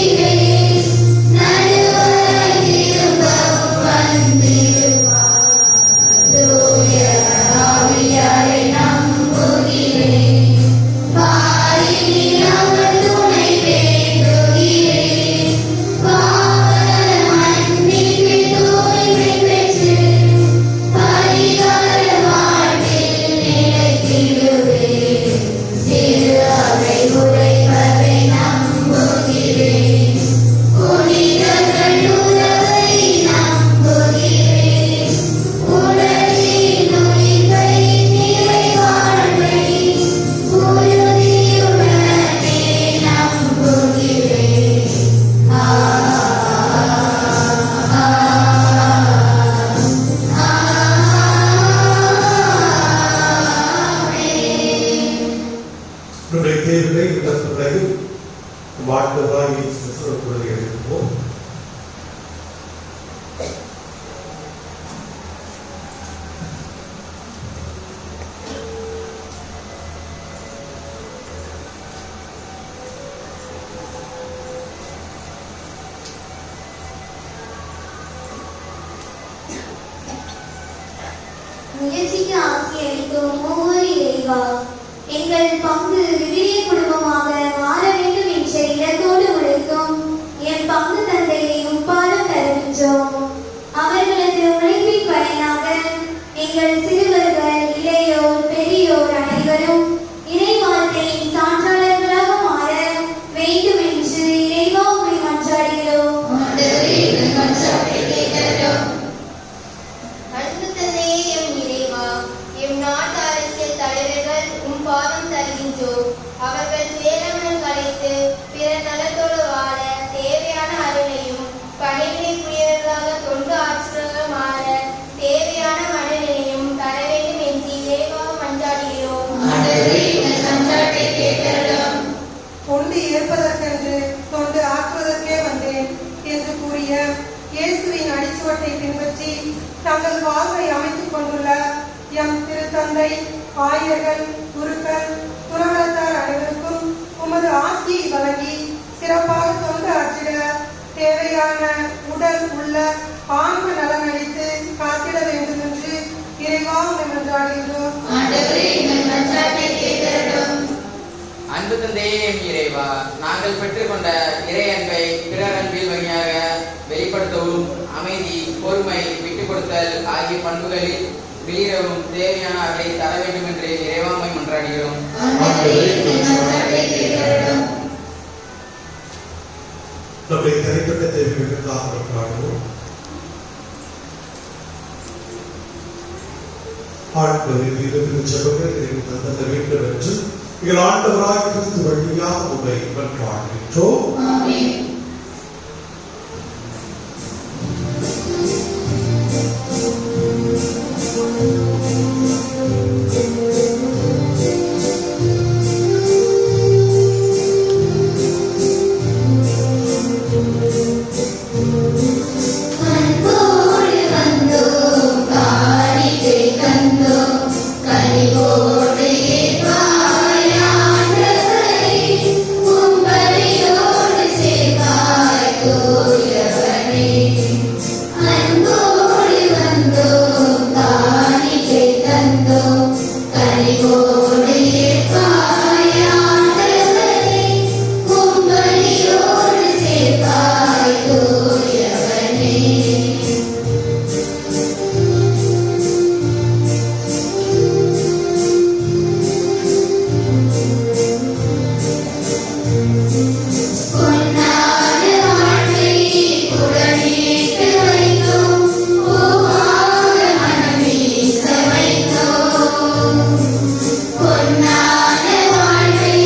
குரலை எழுதுவோம். முயற்சிக்கு ஆசியளிக்கும் ஒவ்வொரு இறைவா, எங்கள் பங்கு விவிலிய குடும்பமாக மாற வேண்டும் என்ற இலக்கோடு உழைக்கும் என் பங்கு தந்தையை உப்பாலம் தருகின்றோம். அவர்களது உழைப்பின் பயனாக எங்கள் சிறுவர்கள், இளையோர், பெரியோர் அனைவரும் இறைவார்த்தையின் சான்றாளர்களாக மாற வேண்டும் என்று இறைவா உம்மை மன்றாடுகிறோம். அன்பு தந்தையே, எம் இறைவா, எம் நாட்டு அரசியல் தலைவர்கள் உம் பாதம் தருகின்றோம். அவர்கள் சுயநலம் கலைத்து பிறர் நலத்தோடு வாழ தேவையான அருளையும் பணிவிடை புரியவர்களாக தொண்டு ஆற்றுவர்கள் மாற தேவையான மனநிலையும் தர வேண்டும் என்று இறைவா மன்றாடுகிறோம். தொண்டு ஏற்பதற்கென்று தொண்டு ஆற்றுவதற்கே வந்தேன் என்று கூறிய இயேசுவின் அடிச்சுவட்டை பின்பற்றி தங்கள் வாழ்வை அமைத்துக் கொண்டுள்ள எம் திருத்தந்தை, ஆயர்கள், குருக்கள், துறவரத்தார் அனைவருக்கும் உமது ஆசியை வழங்கி சிறப்பாக தொண்டு ஆற்றிட தேவையான உடல் உள்ள ஆன்ம நலன் அளித்து காத்திட வேண்டும் என்று இறைவா உம்மை மன்றாடுகிறோம். அன்பு தந்தையே, எம் இறைவா, நாங்கள் பெற்றுக்கொண்ட இறை அன்பை பிறர் அன்பில் வழியாக வெளிப்படுத்தவும் அமைதி, பொறுமை, விட்டுக் கொடுத்தல் ஆகிய பண்புகளில் வெளியிடவும் தேவையான அவரை தர வேண்டும் என்று இறைவாமை மன்றாடுகிறோம். நம்முடைய தனிப்பட்ட தேவைகளுக்காக மன்றாடுவோம். ஆண்டவரின் இரவு ஜெபங்கள் எனக்கு தந்த வேண்டும் என்று எங்கள் ஆண்டவராய் கிறிஸ்து வழியாக உம்மை மன்றாடுகின்றோம். அன்போடு வந்தோம், காணிக்கை தந்தோம், கனிவோடு ஏற்பாய் ஆண்டவரை, உம் பலியோடு சேர்ப்பாய் தூயவனே. அன்போடு வந்தோம், காணிக்கை தந்தோம், கனிவோடு ஏற்பாய் ஆண்டவரை, உம் பலியோடு சேர்ப்பாய் தூயவனே. பொன்னான வாழ்வை உடனேற்று வைத்தோம், பூவாக மனமீச வைத்தோம். பொன்னான வாழ்வை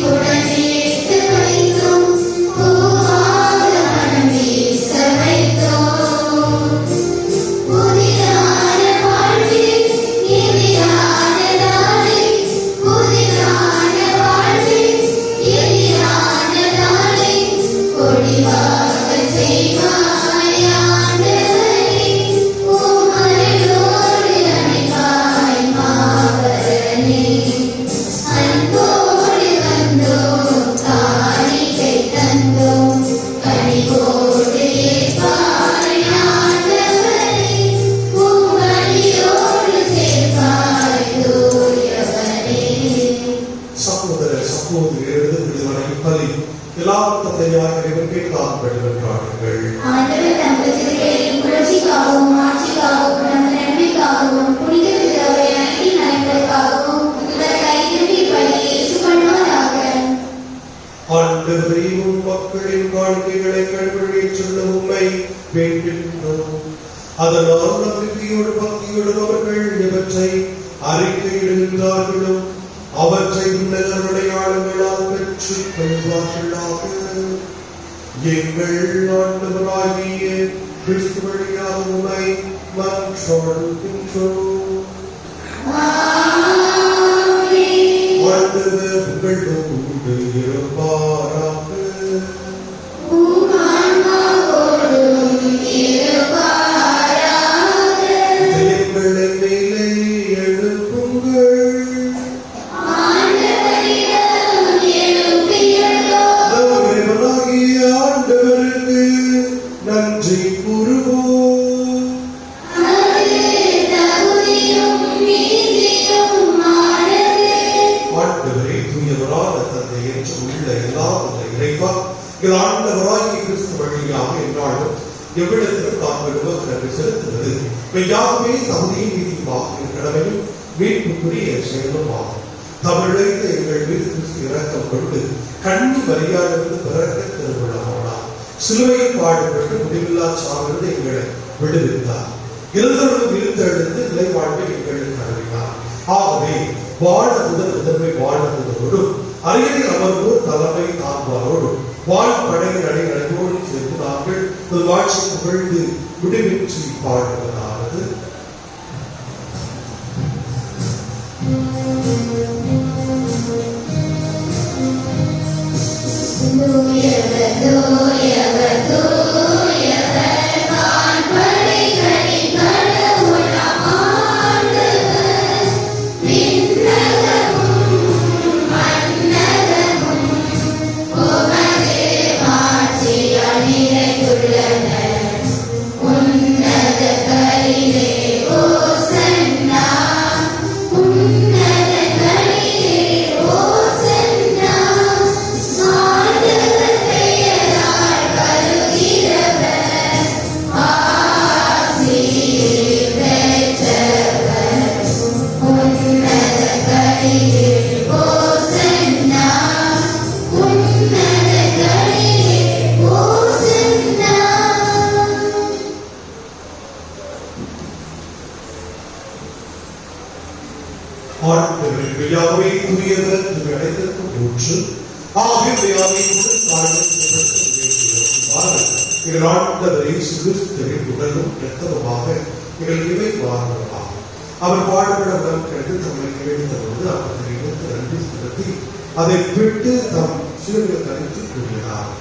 உடனேற்று வைத்தோம், பூவாக மனமீச வைத்தோம். புதிதான வாழ்வில் எதிரானதாலே, புதிதான வாழ்வில் எதிரானதாலே, பொழிவாக செய்வாய் ஆண்டவரே, உம் அருளோடு அணைப்பாய் மாபரனே. அன்போடு வந்தோம், காணிக்கை தந்தோம், கனிவோடு ஏற்பாய் ஆண்டவரே, உம் வழியோடு சேர்ப்பாய் தூயவனே. சகோதர சகோதரிகளது விடுதலை பலி எல்லாம் தந்தையாக இறைவனுக்கே காக்கப்படும் என்றார்கள். ஆண்டவர் தமது திருப்பெயரின் புரட்சிக்காகவும் ஆட்சிக்காகவும் நமது நன்மைக்காகவும் புனித திருவை அனைத்தின் நலன்களுக்காகவும் உங்கள் கைதிருப்பி பலியை ஏற்றுக்கொள்வாராக. ஆண்டவரே, உம் மக்களின் வாழ்க்கைகளை கண்வழிச் சொல்ல உம்மை வேண்டுகின்றோம். அதனால் நம்பிக்கையோடு பக்தியோடு அவர்கள் எவற்றை அறிக்கையிடுகின்றார்களோ அவற்றை உன்னத அடையாளங்களால் பெற்றுக் கொள்வார்களாக. எங்கள் ஆண்டவராகிய கிறிஸ்து வழியாக உம்மை மன்றாடுகின்றோம். ஆண்டவர் உங்களோடு இருப்பாராக. எங்கள் ஆண்டவராகிய கிறிஸ்து வழியாக என்னாலும் எவ்விடத்திலும் தாங்கள் நன்றி செலுத்துவது மெய்யாகவே தகுதியும் நீதியுமாக கடமையும் மீட்புக்குரிய செயலும் ஆகும். தமிழைத்த எங்கள் மீது கிறிஸ்து இறக்கம் கொண்டு கண்ணி வரியாலிருந்து பிறக்க திருவிழாவானார். சிலுவையில் பாடுபட்டு முடிவில்லா சாவிலிருந்து எங்களை விடுவித்தார். இருந்தவர்களும் இருந்தெழுந்து நிலை வாழ்வை எங்களுக்கு அருளினார். ஆகவே வாழ முதன்மை வாழ்வதோடும் அரியணை அமர்வோர் தலைமை தாங்குவாரோடும் வாழ்படையின் அடைகளோடு சேர்ந்து நாங்கள் வாழ்ச்சி புகழ்ந்து விடுவின்றி பாடுவதாவது. அவர் பாடுபட உடல் கண்டு தம்மை கேட்டபோது அவர் நன்றி செலுத்தி அதை விட்டு தம் சிறுமியை தனித்து கூறினார்.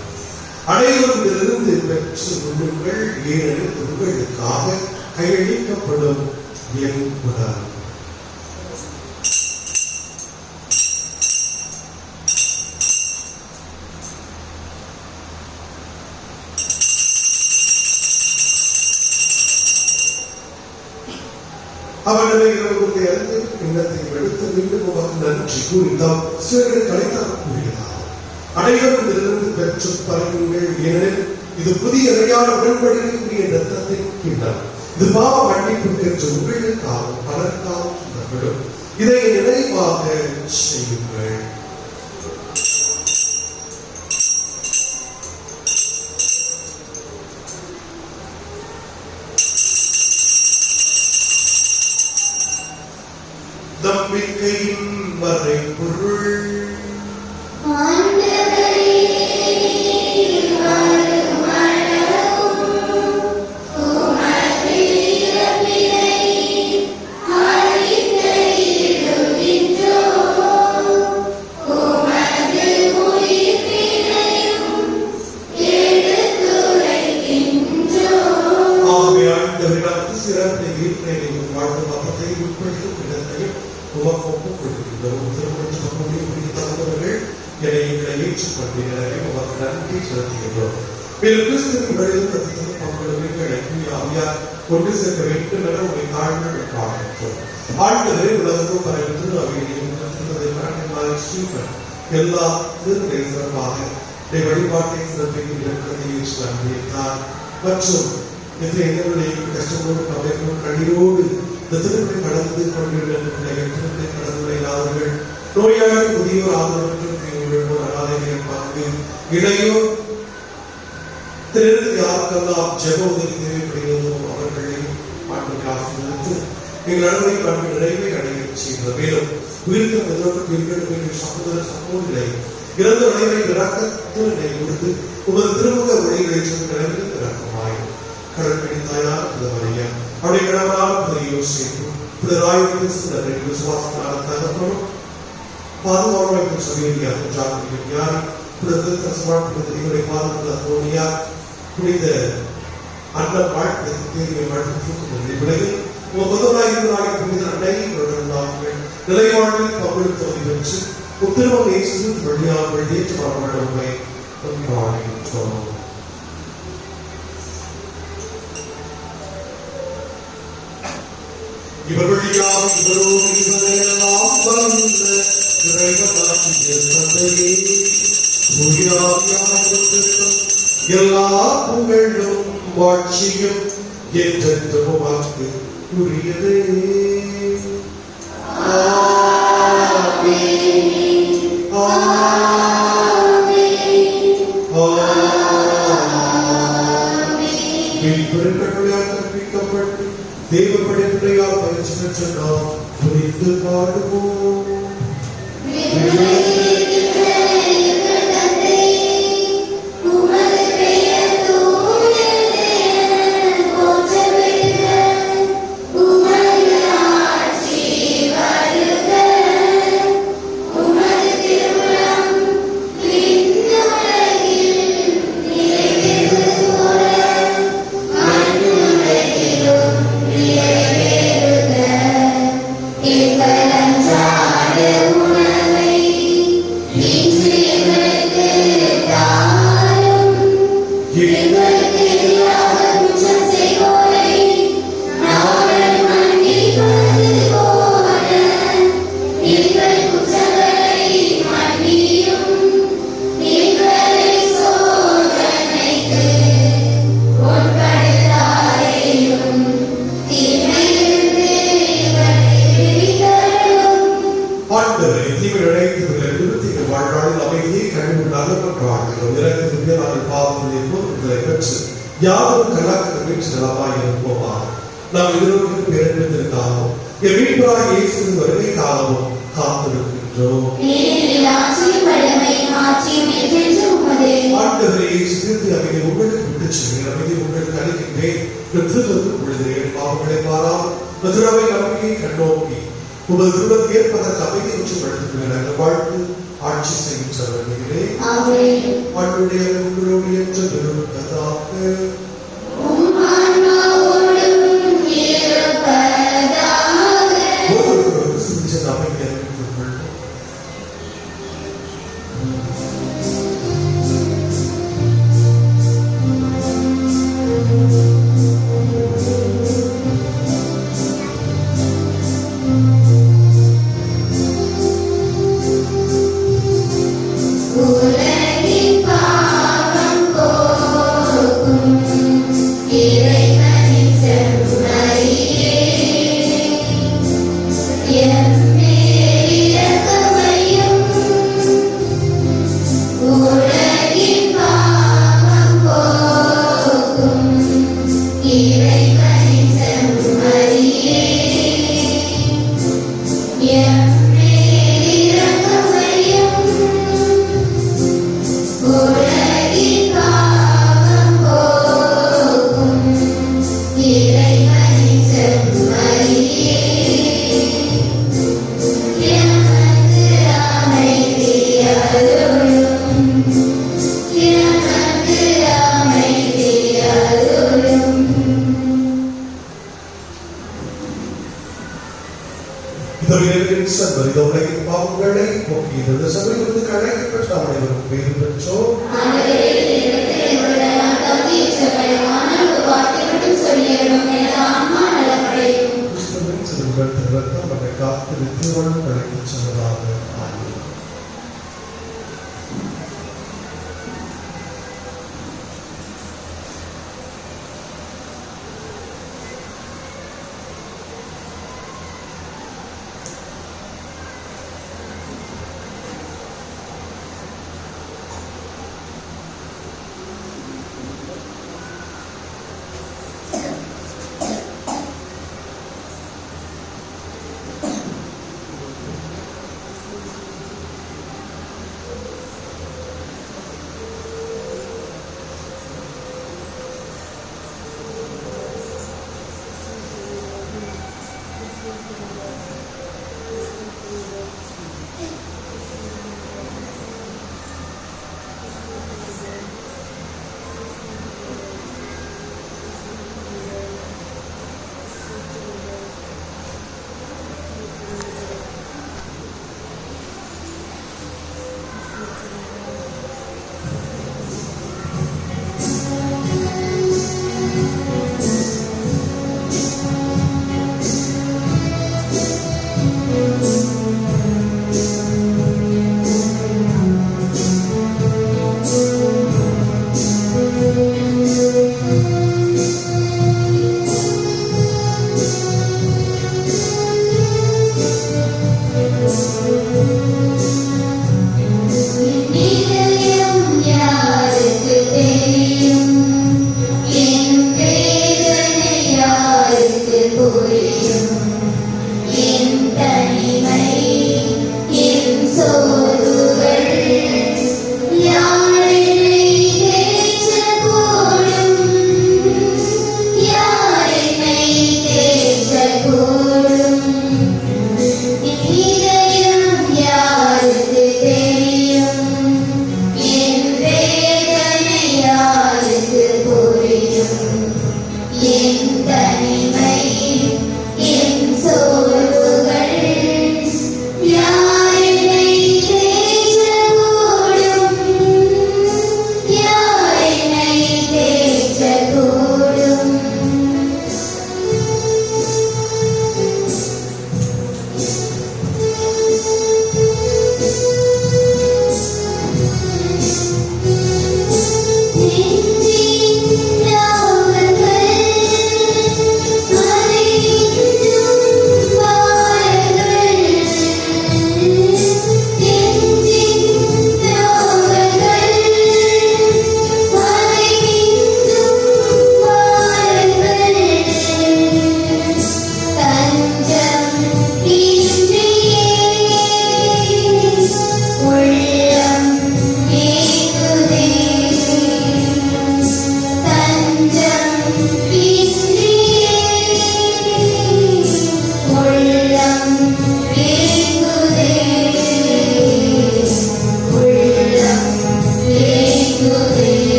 அனைவரிலிருந்து பெற்று கொள்ளுங்கள், ஏனெனில் உங்களுக்காக கையளிக்கப்படும் என் உடல். அவர்களை இவர்களுடைய எண்ணத்தை எடுத்து மீண்டும் நன்றி கூறி தாம் சிறுகளை கலைத்தார் கூறினார். அனைவரிலிருந்து பெற்று பறியுங்கள், ஏனெனில் இது புதிய இறையான உடன்படிக்கைக்குரிய இரத்தத்தை கிண்ணம். இது பாவ மன்னிப்புக்கென்று உங்களுக்காகவும் பலருக்காகவும் சொல்லப்படும். இதை நினைவாக செய்யுங்கள். நம்பிக்கையின் மறைபொருள் கொண்டு செல்ல வேண்டும் என உங்களை தாழ்ந்து காண்கிறோம். ஆண்டவரே உலகமும் பரவிட்டு எல்லா திருநிலை சிறப்பாக வழிபாட்டை சிறப்பித்தார் மற்றும் எங்களுடைய கஷ்டங்களோடு கவலைகளோடு கண்ணீரோடு இந்த திருமணை கடந்து கொண்டிருந்த திருமணை கடந்துள்ளார்கள். நோயாளி முதியோர் ஆதரவு அனாதைகள் பங்கு இளையோர் யாருக்கெல்லாம் ஜெப உதவி தேவைப்படுகிறதோ அவர்களையும் ஆண்டு எங்கள் அனுமதி பண்பு நிறைவை அடைய செய்கிறது. மேலும் உயிர்த்த சகோதர சகோதரிகளை இறந்த விளைவை இறக்கத்தினை கொடுத்து உமது திருமுக ஒளிகளை நிலையில் இறக்கமாய் கடற்கரை தாயார் மரியா அவருடைய கடவுளால் புதிய யோசிக்கும் புதிராயுடைய விசுவாசத்தான தகப்பனும் பாதுகாப்பு சமீரியாக ஜாக்கிரதையார் புதிய பாதுகாப்பு புனித அந்த வாழ்க்கை தேர்வை வாழ்க்கை விலகில் முதலாயிரம் நாளில் புனித அன்னைகள் நிலைவாழ்வில் பங்கெடுப்பதை பெற்று உத்திரவம் இயேசு வழியாக வெளியேற்ற வரவழமை கொண்டாடுகின்றோம். இவர் வழியாக இவரோடு இவரையெல்லாம் வந்த இறைவனாகிய தந்தையே தூயாவியானவருக்கும் எல்லா புகழும் வாட்சியும் என்றென்றும் உமக்கு உரியதே. கற்பிக்கப்பட்டு தேவப்படையால் பயிற்சி பெற்ற நாம் புரிந்து பாடுவோம். யாரும் கலாக்கத்தை நலமாய் இருப்போமா. நாம் எதிர்நோக்கி பிறந்திருந்தாலும் மீட்பராய் இயேசுவின் வருகை காலமும் காத்திருக்கின்றோம். ஆண்டவரே இயேசு கிறிஸ்து அமைதி உங்களுக்கு விட்டு செல்கிறேன், அமைதி உங்களுக்கு அளிக்கின்றேன். பாவங்களை பாராமல் மதுராவை நம்பிக்கை கண்ணோக்கி உங்கள் திருமணம் ஏற்பதற்கு அமைதி மற்றும் படுத்துகிறேன். வாழ்த்து ஆட்சி செய்கின்றவர்களே ஆண்டுடைய உங்களோடு என்று விரும்புவதாக. ஒவ்வொருவரும் சிறிய அமைதி அறிவித்துள்ளோம். பாவங்களை போக்கியது சபையிலிருந்து கழைக்கப்பட்ட அனைவரும் பேறு பெற்றோம். கிறிஸ்துவின் சிறுவர் திருவத்தம் நம்மை காத்து நித்தியவன் கழைக்கச் செல்வதாக.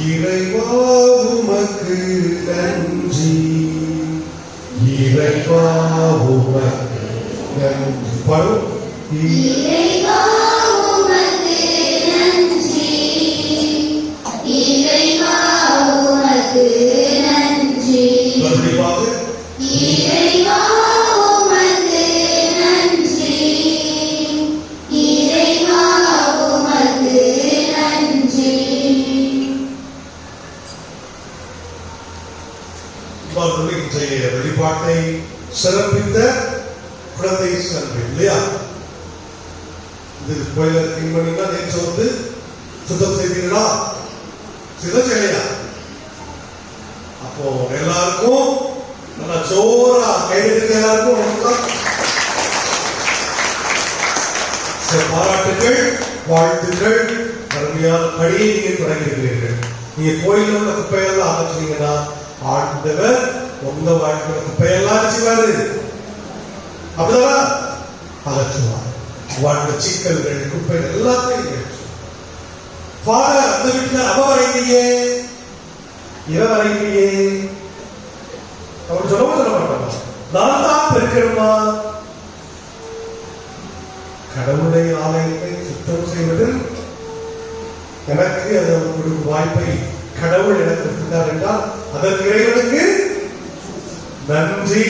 இறைவா உமக்கு நன்றி, இறைவா உமக்கு நன்றி. பாடும். இறைவா உமக்கு நன்றி, இறைவா உமக்கு நன்றி, மறுபடியும் இறைவா உமக்கு நன்றி, இறைவா உமக்கு நன்றி. இன்றைய வழிபாட்டை சிறப்பித்த குழந்தை செல்வி இல்லையா? இது கோயில கிளீன் பண்ணீங்கன்னா நேற்று வந்து சுத்தம் செய்தீங்களா? சுத்தம் செய்யலையா? அப்போ எல்லாருக்கும் நல்லா ஜோரா கைதட்டுங்க. எல்லாருக்கும் பாராட்டுகள், வாழ்த்துக்கள். அருமையான பணியை நீங்க தொடங்கியிருக்கிறீர்கள். நீங்க கோயிலில் உள்ள குப்பையெல்லாம் அகற்றுனீங்கன்னா ஆண்டவர் உங்க வாழ்க்கையில குப்பையெல்லாம் செய்வாரு. அப்படிதானா? அகற்றுவார். வாழ்க்கை சிக்கல்கள், குப்பைகள் எல்லாத்தையும் ஃபாதர் அந்த வீட்டுல அவ வரையிலேயே இவ வரையிலேயே அவர் சொல்லவும் சொல்ல மாட்டாங்க. நான் தான் பெருக்கணுமா? கடவுளுடைய ஆலயத்தை சுத்தம் செய்வதில் எனக்கு அது கொடுக்கும் வாய்ப்பை கடவுள் எனக்கு கொடுத்தார் என்றால் அதற்கு இறைவனுக்கு நன்றி.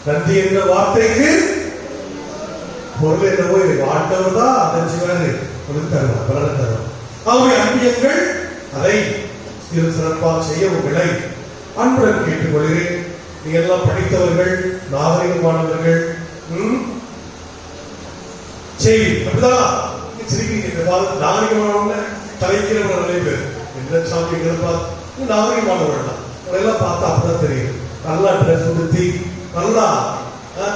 நன்றி என்ற வார்த்தைக்கு பொருள் என்னவோ ஆண்டவர் தான் அதை செய்வாரு, கொடுத்து தருவார், பலனை தருவார். ஆகவே அன்பியங்கள் அதை சிறு சிறப்பாக செய்ய உங்களை அன்புடன் கேட்டுக்கொள்கிறேன். நீங்க எல்லாம் படித்தவர்கள், நாகரிகமானவர்கள். செய்தி அப்படிதான் சிரிக்கிறீங்க. நாகரிகமானவங்க தலைக்கிறவங்க நிறைய பேர் என்ன சாமி பார்த்து நாகரிகமானவர்கள் தான் எல்லாம் பார்த்தா அப்படிதான் தெரியும். நல்லா ட்ரெஸ் உடுத்தி நல்லா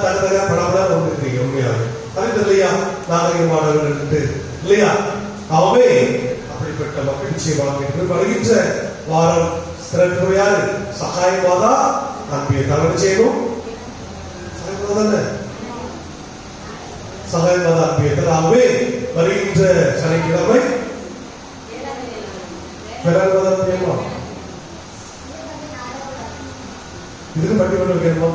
தனித்தனியா படப்பட வந்துருக்கீங்க. உண்மையாக அது இல்லையா? நாகரிகமானவர்கள் இல்லையா? ஆகவே அப்படிப்பட்ட மக்கள் நிச்சயமாக வருகின்ற வாரம் சிறப்பு யாரு? சகாயமாதா அன்பியை தலைமை செய்யணும். சகாயமாதா அன்பியை ஆகவே வருகின்ற சனிக்கிழமை இதுக்கு பட்டிமன்றம் வேணுமா?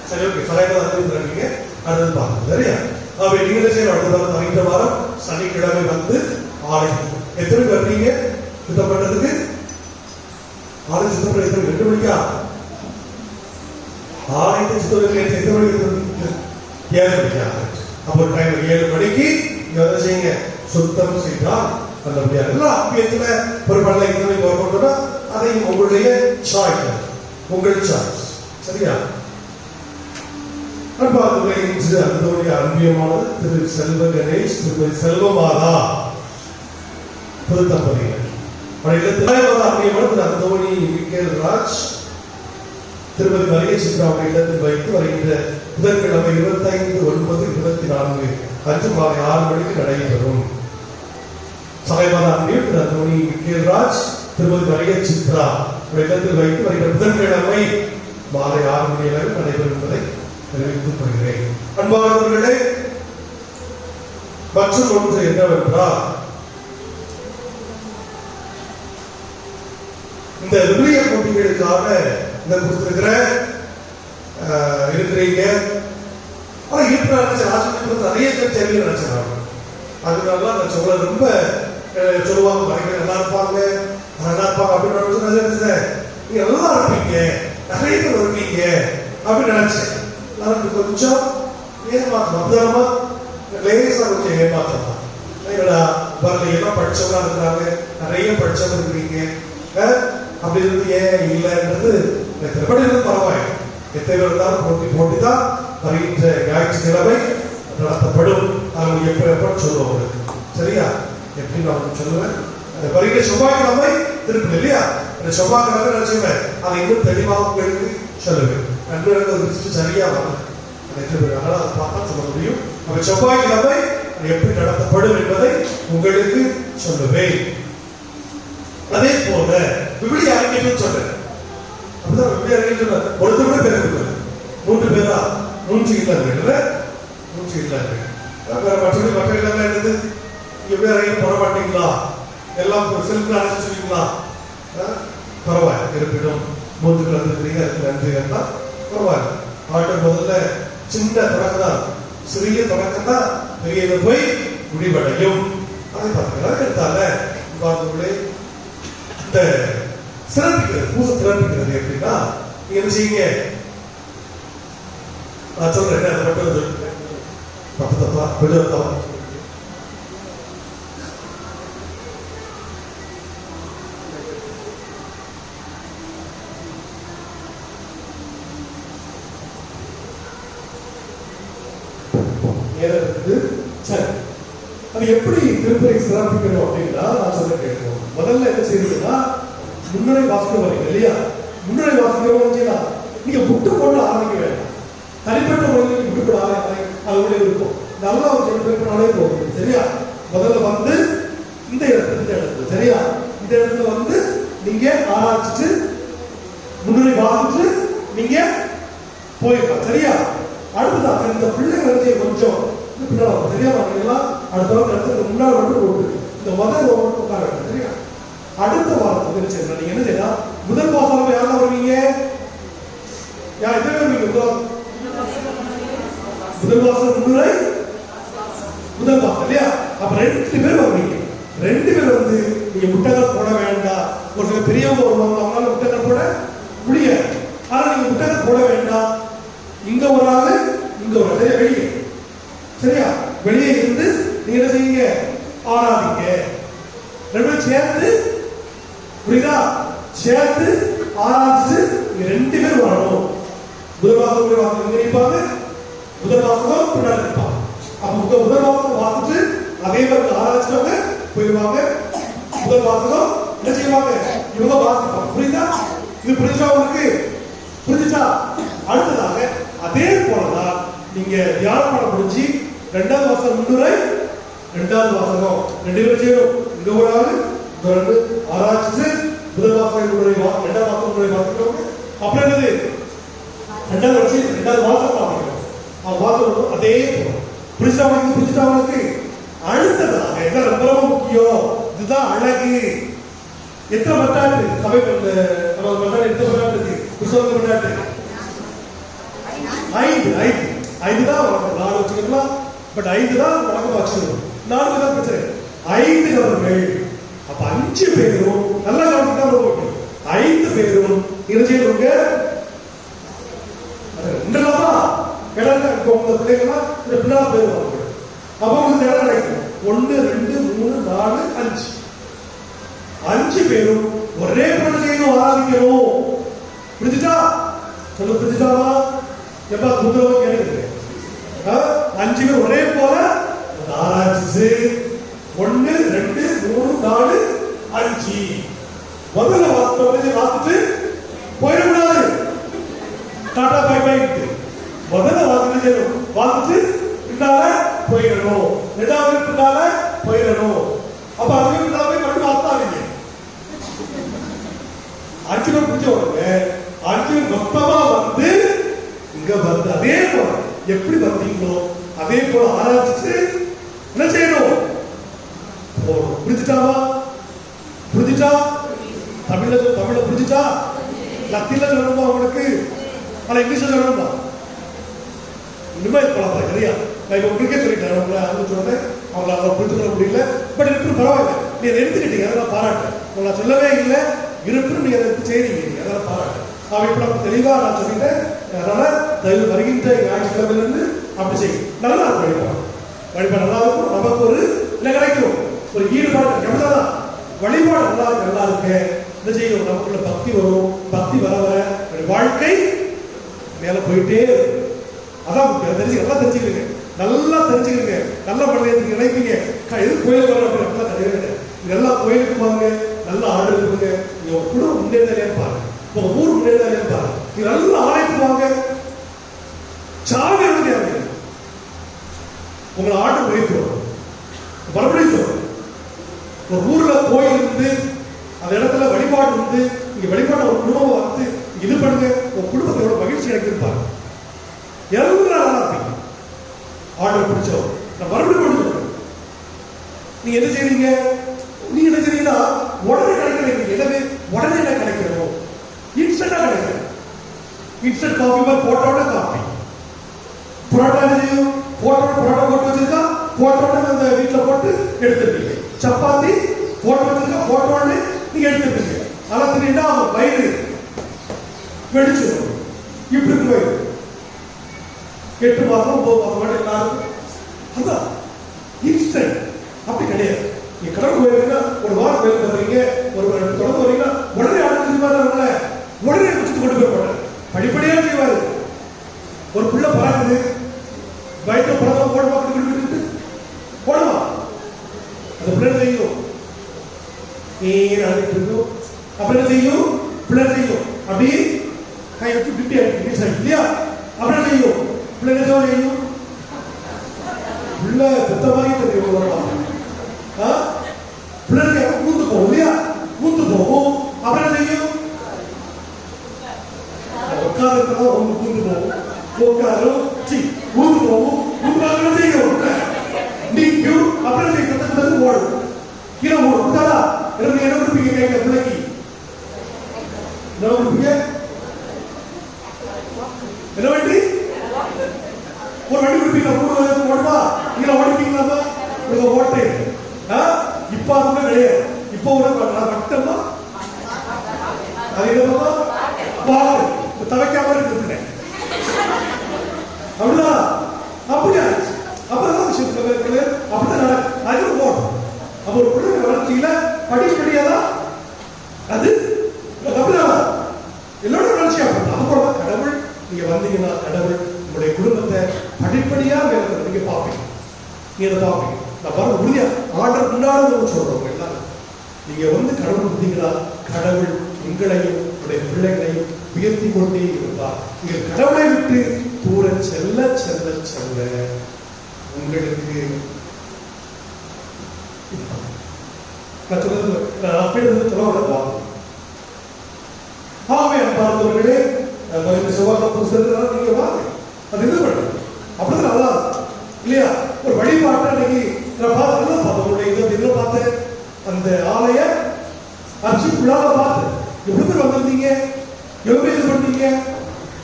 சரி, ஓகே. சகாயமாதா அன்பு தரீங்க. அடுத்தது பார்க்கணும். சரியா? ஆகவே நீங்க செய்யணும். அடுத்த வருகின்ற வாரம் சனிக்கிழமை வந்து ஆலை எத்தனை வர்றீங்க சுத்தம் பண்றதுக்கு? ஆலை சுத்தம் பண்ண எத்தனை? 2 மணிக்கா? ஆலைக்கு சுத்தம் எத்தனை மணிக்கு? 7 மணிக்கா? அப்போ டைம் 7 மணிக்கு என்ன செய்யுங்க? சுத்தம் செய்தால் நல்லபடியா எல்லாம் அப்பியத்துல ஒரு பல்ல எத்தனை கொண்டுனா அதை உங்களுடைய சாய்ஸ், உங்கள் சாய்ஸ். சரியா? அன்பார்ந்தவர்களே, இன்று அந்தோடைய அன்பியமானது திரு செல்வ கணேஷ், திருமதி செல்வமாதா புதுத்தம்பதிகள் அன்பியமான திரு அந்தோணி மிக்கேல் ராஜ், திருமதி மரிய சித்ராவுடைய இல்லத்தில் வைத்து வருகின்ற புதன்கிழமை 25/9/24 அன்று மாலை 6 மணிக்கு நடைபெறும். சகாயமாதா அன்பியம் திரு அந்தோணி மிக்கேல் ராஜ், திருமதி மரிய சித்ரா இல்லத்தில் வைத்து வருகின்ற புதன்கிழமை மாலை 6 மணி அளவில் நடைபெறும் என்பதை தெரிவித்துக் கொள்கிறேன். அன்பானவர்களே, மற்றும் ஒன்று என்னவென்றால் இந்த விவிலிய போட்டிகளுக்காக இந்த கொடுத்திருக்கிற இருக்கிறீங்க. ஆனா இருக்கிற நிறைய பேர் தெரியல நினைச்சாங்க. அதனால நான் சொல்ல ரொம்ப சொல்லுவாங்க, பயங்கர நல்லா இருப்பாங்க, நல்லா இருப்பாங்க அப்படின்னு நீங்க நல்லா இருப்பீங்க, நிறைய பேர் இருப்பீங்க அப்படின்னு நினைச்சேன். எனக்கு கொஞ்சம் ஏமாற்றம், அப்தானமா லேசா கொஞ்சம் ஏமாற்றம். என்னடா வரல, எல்லாம் படிச்சவங்களா இருக்கிறாங்க, நிறைய படிச்சவங்க இருக்கிறீங்க, அப்படி இருந்து ஏன் இல்லைன்றது எப்படி இருந்து பரவாயில்லை. எத்தனை பேர் இருந்தாலும் போட்டி தான் வருகின்ற ஞாயிற்றுக்கிழமை நடத்தப்படும். அவங்க எப்ப சொல்லுவாங்க. சரியா? எப்படி நான் சொல்லுவேன், வருகிற செவ்வாய்க்கிழமை திருப்பி இல்லையா? அந்த செவ்வாய்க்கிழமை நான் செய்வேன், அதை இன்னும் தெளிவாக உங்களுக்கு சொல்லுவேன். நண்பர்கள் சரியா வரல, அதை பார்த்தா சொல்ல முடியும். அப்ப செவ்வாய்க்கிழமை எப்படி நடத்தப்படும் என்பதை உங்களுக்கு சொல்லுவேன். அதே போல விவிலிய அறிக்கைன்னு சொல்றேன். அப்படிதான் விவிலிய அறிக்கை சொல்ற ஒருத்தர் கூட பேர் கொடுக்கல. 3 பேரா? 3 இல்லைங்க, 3 இல்லைங்க. மற்றபடி மற்ற இடங்கள் என்னது? விவிலிய அறிக்கை போட மாட்டீங்களா எல்லாம் ஒரு செல்ஃப் அழைச்சிருக்கீங்களா? பரவாயில்ல, இருப்பினும் மூன்று கலந்துக்கிறீங்க, நன்றி எல்லாம் பரவாயில்ல. ஆண்டவர் முதல்ல சின்ன தொடக்கம் தான், சிறிய தொடக்கம் தான் பெரியதை போய் முடிவடையும். அதை பார்த்தீங்கன்னா எடுத்தால பார்த்தவங்களே இந்த சிறப்பிக்கிறது, பூசை சிறப்பிக்கிறது எப்படின்னா, நீங்க என்ன செய்யுங்க, நான் சொல்றேன், அதை மட்டும் சொல்லிட்டேன், தப்பா கொஞ்சம் தப்பா சரி. அது எப்படி திருப்பதி சிறப்பிக்கணும் அப்படின்னா நான் சொல்ல கேட்கணும். முதல்ல என்ன செய்யுதுன்னா, முன்னுரை வாசிக்க வரீங்க இல்லையா? முன்னுரை வாசிக்கிறோம், நீங்க புட்டு போட்டு ஆரம்பிக்க வேண்டாம். தனிப்பட்ட முறையில் புட்டு போட அது இருக்கும். நல்லா ஒரு பேப்பராலே போகும். சரியா? முதல்ல வந்து இந்த இடத்துல சரியா, இந்த இடத்துல வந்து நீங்க ஆராய்ச்சிட்டு முன்னுரை வாசிச்சு நீங்க போயிடலாம். சரியா? அடுத்ததாக இந்த பிள்ளைகள் கொஞ்சம் சரியா வாங்கிக்கலாம். அடுத்த வாரம் இடத்துக்கு முன்னாள் மட்டும் போட்டு இந்த முதல் மட்டும் உட்கார. சரியா? அடுத்த வாரத்துக்கு நீங்க என்ன செய்யலாம், முதல் மாசம் யாரெல்லாம் வருவீங்க? யார் எத்தனை வருவீங்க? முதல் மாசம் முன்னுரை முதல் மாசம் இல்லையா? அப்ப 2 பேர் வருவீங்க. 2 பேர் வந்து நீங்க முட்டங்கள் போட வேண்டாம். ஒரு சில பெரியவங்க வருவாங்க, அவங்களால முட்டங்கள் போட முடியாது. ஆனா நீங்க முட்டங்கள் போட வேண்டாம். இங்க ஒரு ஆளு, இங்க ஒரு ஆளு, வெளியே. சரியா? வெளியே இருந்து நீங்க என்ன செய்யுங்க, ஆராதிங்க. 2 பேரும் சேர்ந்து, புரியுதா, சேர்ந்து ஆராதிச்சு 2 பேர் வரணும். முதல் வாசகம் இங்க நிற்பாங்க, முதல் வாசகம் பின்னாடி நிற்பாங்க. அப்ப முதல் வாசகம் வாசிச்சு அதே மாதிரி ஆராய்ச்சியவங்க போயிருவாங்க. முதல் வாசகம் என்ன செய்வாங்க, இவங்க வாசிப்பாங்க. புரியுதா? இது புரிஞ்சா உங்களுக்கு? புரிஞ்சுச்சா? அடுத்ததாக அதே போலதான் நீங்க தியானம் பண்ண முடிஞ்சு 2வது வாசகம் முன்னுரை, 2வது வாசகம் 2 பேரும் செய்யணும். இங்க ஒரு ஆளு, இங்க ரெண்டு ஆராய்ச்சி முதல் வாசகம் முன்னுரை, 2வது வாசகம் முன்னுரை வாசிக்கிறவங்க. அப்புறம் என்னது, 2வது வச்சு 2வது வாசகம் வாசிக்கிறோம். வாசகம் அதே போல. புரிஞ்சுட்டாங்களுக்கு அடுத்ததாக என்ன ரொம்ப முக்கியம், இதுதான் அழகு. எத்தனை மட்டாட்டு சபை நம்ம மட்டாட்டு, எத்தனை மட்டாட்டு இருக்கு புத்தக மட்டாட்டு? 5 தான் வழக்கம். 4 வச்சுக்கலாம், பட் 5 தான் வழக்கமா வச்சுக்கணும். 4 தான் பிரச்சனை. 5 நபர்கள். அப்ப 5 பேரும் நல்லா கவனிச்சுதான் ரொம்ப 5 பேரும் என்ன செய்யணுங்க, உங்க பிள்ளைங்களா இந்த பிள்ளைகளா போயிருவாங்க. அப்ப உங்களுக்கு இடம் கிடைக்கும். 1 2 3 4 5 5 பேரும் ஒரே பொருள் செய்யணும், ஆராதிக்கணும். புரிஞ்சுட்டா? சொல்ல புரிஞ்சுட்டாவா? எப்ப தூங்குறவங்க கேட்குது, 5 பேர் ஒரே போல ஆராய்ச்சி 1 2 3 4 5. முதல்ல வாசிட்டு போயிடக்கூடாது, டாடா பை பை. முதல்ல வாசிட்டு பின்னால போயிடணும், 2வது பின்னால போயிடணும். அப்ப அதுக்கு பின்னால மட்டும் வாசித்தாங்க. 5 பேர் பிடிச்சவங்க 5 பேர் மொத்தமா வந்து இங்க வந்து அதே போல எப்படி வந்தீங்களோ அதே போல ஆராய்ச்சிட்டு என்ன செய்யணும், போகணும். புரிஞ்சுட்டாவா? புரிஞ்சுட்டா? தமிழ்ல புரிஞ்சுட்டா? லத்தில சொல்லணுமா உங்களுக்கு? ஆனா இங்கிலீஷ்ல சொல்லணுமா? இனிமே பழப்பா சரியா? நான் இப்ப உங்களுக்கே சொல்லிட்டேன், சொன்னேன் அவங்களால புரிஞ்சுக்க முடியல. பட் இருக்கு பரவாயில்ல, நீ அதை எடுத்துக்கிட்டீங்க, அதெல்லாம் பாராட்டு. உங்களை சொல்லவே இல்லை, இருப்பு நீங்க அதை எடுத்து செய்றீங்க, அதெல்லாம் பாராட்டு. அவன் இப்ப நம்ம தெளிவா நான் சொல்லிட்டேன். அதனால தயவு வருகின்ற ஞாயிற்றுக்கிழமையிலிருந்து அப்படி செய்யும். நல்லா இருக்கும் வழிபாடு, நல்லா இருக்கும். நமக்கு ஒரு இல்லை கிடைக்கும், ஒரு ஈடுபாடு. எவ்வளவுதான் வழிபாடு நல்லா இருக்கு, என்ன செய்யும், நமக்குள்ள பக்தி வரும். பக்தி வர வர வாழ்க்கை மேல போயிட்டே இருக்கும். அதான் நல்லா தெரிஞ்சுக்கிறீங்க, நல்லா தெரிஞ்சுக்கிறீங்க, நல்ல பண்றதுக்கு நினைப்பீங்க. எது கோயிலுக்கு வர அப்படின்னா கிடையாது. நல்லா கோயிலுக்கு பாருங்க, நல்லா ஆடு இருக்குங்க, உங்க குடும்பம் முன்னேற்றம் பாருங்க, உங்க ஊர் முன்னேற்றம் பாருங்க. நீங்க நல்லா ஆராய்ச்சி வாங்க. சாவி தேவை, உங்களை ஆட்டு உழைக்கிறோம். மறுபடியும் சொல்றேன், ஒரு ஊர்ல கோயில் இருந்து அந்த இடத்துல வழிபாடு இருந்து நீங்க வழிபாடு ஒரு குடும்பம் வந்து இது பண்ணுங்க, உங்க குடும்பத்தோட மகிழ்ச்சி கிடைக்கிருப்பாங்க. எல்லாரும் இருப்பீங்க. ஆர்டர் பிடிச்சோம். நான் மறுபடியும் சொல்றேன், நீங்க என்ன செய்றீங்க? நீங்க என்ன செய்றீங்க? அப்படின்னா உடனே கிடைக்கல. எனவே உடனே என்ன கிடைக்கிறோம்? இன்ஸ்டன்டா கிடைக்கும். இன்ஸ்டன்ட் காஃபி மாதிரி போட்டோட காஃபி. புரோட்டா செய்யும், போட்டோட புரோட்டா போட்டு வச்சிருக்கா, போட்டோட அந்த வீட்டில் போட்டு எடுத்துருப்பீங்க. சப்பாத்தி போட்டோ வச்சிருக்கா, போட்டோட நீங்க எடுத்துருப்பீங்க. ஆனால் திடீர்னா அவன் வயிறு வெடிச்சிடும். இப்படி இருக்கு வயிறு. 8 மாதம் 9 மாதம் மட்டும் எல்லாரும் அதான் இன்ஸ்டன்ட். அப்படி கிடையாது. நீங்க கடவுள் போயிருக்கீங்கன்னா ஒரு வாரம் வேலை பண்ணுறீங்க, ஒரு தொடர்ந்து வரீங்கன்னா உடனே அடுத்த மாதிரி உடனே வச்சுட்டு கொண்டு போய் போட்டார். படிப்படியாக செய்வாரு. ஒரு பிள்ளை பறக்குது, வயிற்று பறக்க போடுவா, போடுவா, அந்த பிள்ளை செய்யும். இருக்கும். அப்புறம் என்ன செய்யும்? பிள்ளை செய்யும். அப்படி கை வச்சு பிட்டி அடிச்சு இல்லையா? அப்புறம் செய்யும். பிள்ளை என்ன செய்யும்? பிள்ளை சுத்தமாக தெரியும். பிள்ளை ஊந்து போகும் இல்லையா? ஊந்து போகும். அப்புறம் என்ன செய்யும்? உட்கார்ந்து ஒன்று ஊந்து போகும். உட்காரும் ஊந்து போகும். ஊந்து செய்யும். நிற்கும். அப்புறம் செய்யும். ஓடும். கீழே ஓடும். விட்டாரா? என்ன கொடுப்பீங்க கையில பிள்ளைக்கு? என்ன கொடுப்பீங்க? என்ன வண்டி? ஒரு வண்டி கொடுப்பீங்க. 3 வயசு ஓடுவா. கீழே ஓடிப்பீங்களா? ஓட்டேன். இப்ப அதுமே கிடையாது. இப்போ ஒரு வட்டமா அது என்னமா பாரு தவைக்காம இருக்கு. அப்படிதான் அப்படியா? அப்பதான் விஷயத்துல அப்படிதான் அது ஓடும். அப்ப ஒரு பிள்ளை வளர்ச்சியில படிப்படியாதான் அது அப்படிதான் எல்லாரோட வளர்ச்சி. அப்போ கடவுள் நீங்க வந்தீங்கன்னா கடவுள் உங்களுடைய குடும்பத்தை படிப்படியா வேலை நீங்க பார்ப்பீங்க. நீங்க அதை பார்ப்பீங்க. நான் பாருங்க உறுதியா ஆர்டர் முன்னாடி சொல்றோம் எல்லாரும். நீங்க கடவுள் இருந்தீங்கன்னா கடவுள் உங்களையும் உங்களுடைய பிள்ளைகளையும் உயர்த்தி கொண்டே இருப்பார். நீங்க கடவுளை விட்டு தூர செல்ல செல்ல செல்ல உங்களுக்கு பார்த்தவர்களே செவ்வாய் புத்தகத்தில் நீங்க வாங்க. அது என்ன பண்ணுறது? அப்படிதான் நல்லா இல்லையா? ஒரு வழிபாட்டை இன்னைக்கு பார்த்தேன். பார்த்தேன் அந்த ஆலய அர்ச்சிக்குள்ளாக பார்த்தேன். எப்படி பேர் வந்திருந்தீங்க? எவ்வளவு இது பண்ணீங்க?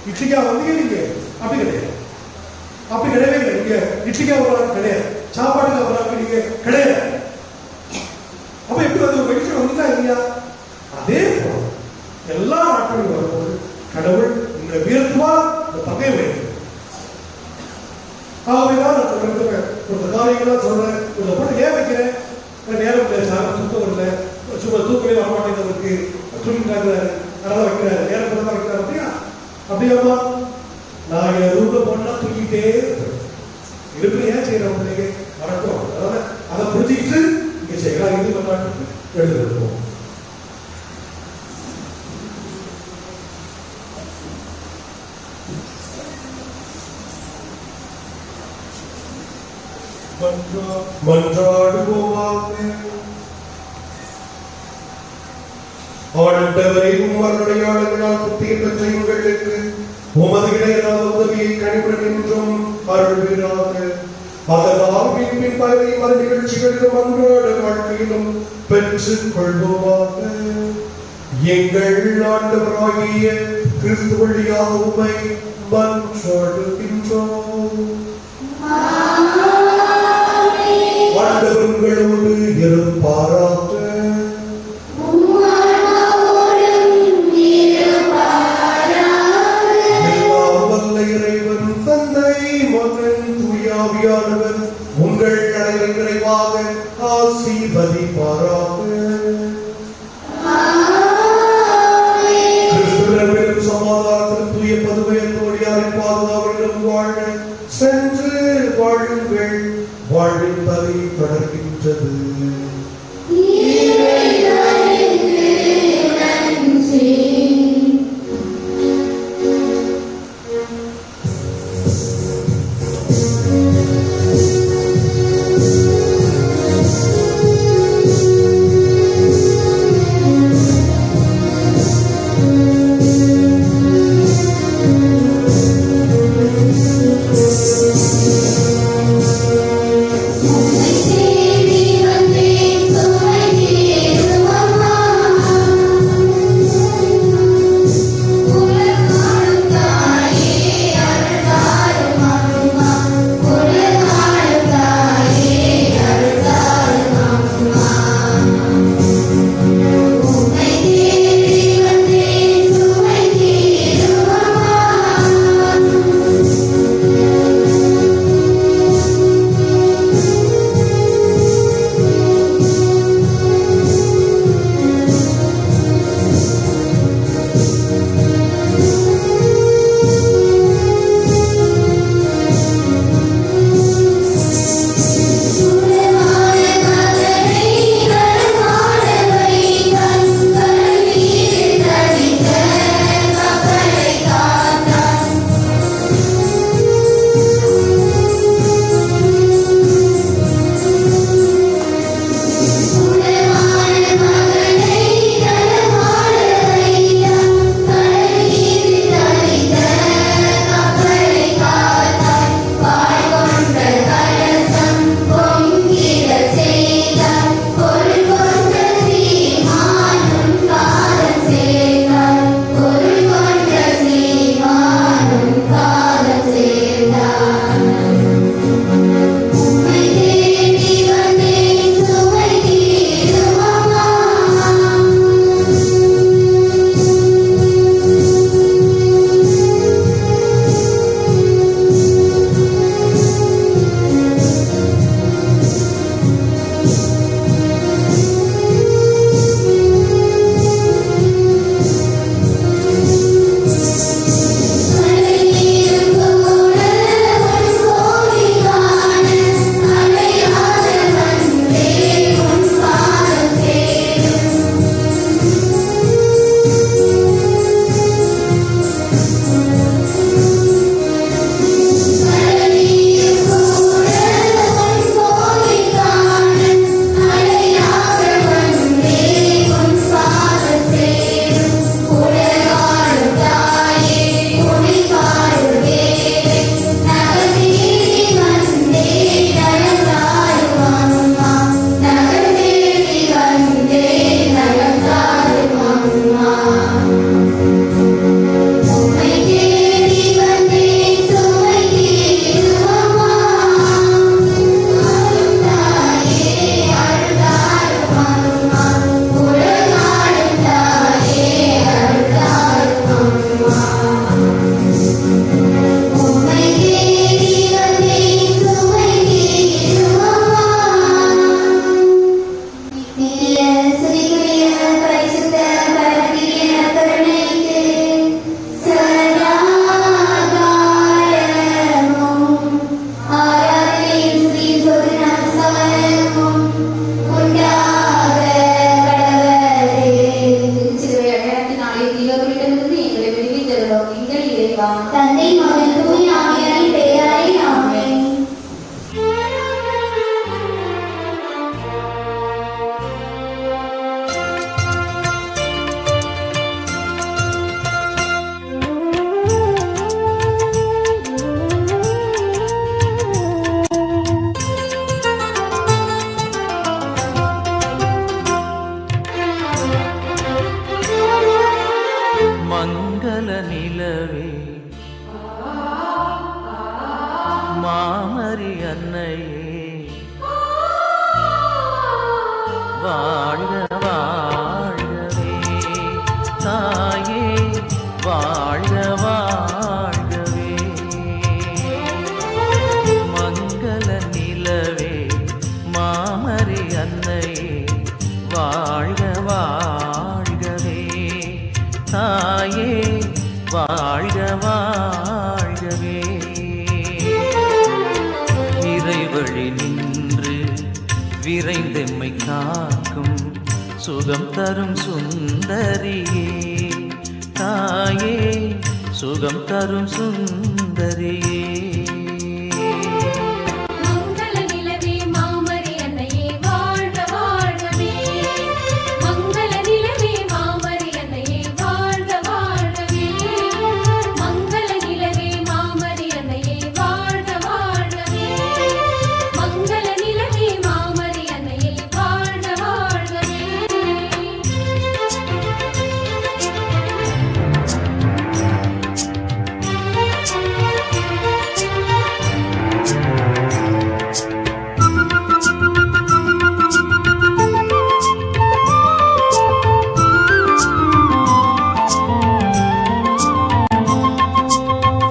இட்லிக்கா வந்தீங்க நீங்க? அப்படி கிடையாது. அப்படி கிடையவே இல்லை. நீங்க இட்லிக்கா வராங்க கிடையாது. சாப்பாட்டுக்கு வராங்க நீங்க கிடையாது. அப்ப எப்படி வந்து ஒரு வெளிச்சம் வந்துட்டா இல்லையா? அதே போல எல்லா நாட்களும் வரும்போது கடவுள் உங்களை உயர்த்துவா, இந்த பகை வைக்கும். ஆகவேதான் நான் சொல்றேன், ஒரு காரியங்களாம் சொல்றேன். இதை போட்டு ஏன் வைக்கிறேன்? நேரம் இல்லை, சார் தூக்கம் இல்லை, சும்மா தூக்கவே வரமாட்டேங்கிறதுக்கு தூங்கிட்டாங்க, அதெல்லாம் வைக்கிறாரு, நேரம் தான் வைக்கிறாரு. அப்படியா? அப்படியாமா? நான் என் ரூம்ல போனா தூங்கிட்டே இருப்பேன். இருப்பேன். ஏன் செய்யறேன்? பிள்ளைங்க வரட்டும். அதனால அதை புரிஞ்சுக்கிட்டு இங்க செய்யலாம். இது பண்ணாட்டு எழுதுவோம். மன்றாடுவோமாக. ஆண்டவரை உம்முடைய ஆளுங்களால் புத்தியை பெற்ற எங்களுக்கு உமது இடையிலாத உதவியை கனிவுடன் என்றும் அருள்வீராக. அதனால் மீட்பின் பலனை மறு நிகழ்ச்சிகளிலும் அன்றாட வாழ்க்கையிலும் பெற்றுக் கொள்வோமாக. எங்கள் ஆண்டவராகிய கிறிஸ்து வழியாக உம்மை மன்றாடுகின்றோம். ஆண்டவர் உங்களோடு இருப்பாராக. எல்லாம் வல்ல இறைவன் தந்தை மகன் தூய ஆவியானவர் உங்கள் நலனை நிறைவாக ஆசீர்வதிப்பாராக. கிறிஸ்துவின் சமாதானத்தில் தூய பதுமையத்தோடு யாரை பாதுகாவலிடம் வாழ சென்று வாழுங்கள். வாழ்வின் தலை தொடர்கின்றது. தேடி வந்தே வாழ்க வாழ்கவே. தாயே வாழ்க வாழ்கவே. மங்கள நிலவே மாமரி அன்னையே வாழ்க வாழ்கவே. தாயே வாழ்க வாழ்கவே. இறைவழி நின்று விரைந்தெம்மை காக்கும் சுகம் தரும் சுந்தரியே. தாயே சுகம் தரும் சுந்தரியே. மங்கள நிலவே மாமரி அன்னையே வாழ்க வாழ்கவே. மங்கள நிலவே மாமரி அன்னையே வாழ்க வாழ்கவே. மங்கள நிலவே மாமரி அன்னையே வாழ்க வாழ்கவே. மங்கள நிலவே மாமரி அன்னையே வாழ்க வாழ்கவே.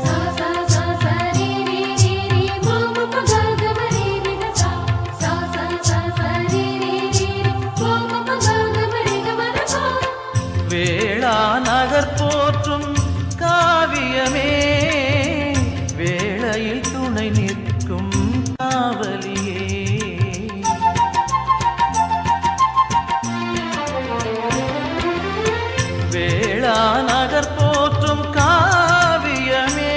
சா சா சா சா ரே ரே ரே ரே மாம ப க க ம ரே ரே க சா. சா சா சா சா ரே ரே ரே ரே மாம ப க க ம ரே க ம ர சா. வேளா நகர் போற்றும் காவியமே வேளையில் துணை நிற்கும் காவலியே. வேளா நகர் போற்றும் காவியமே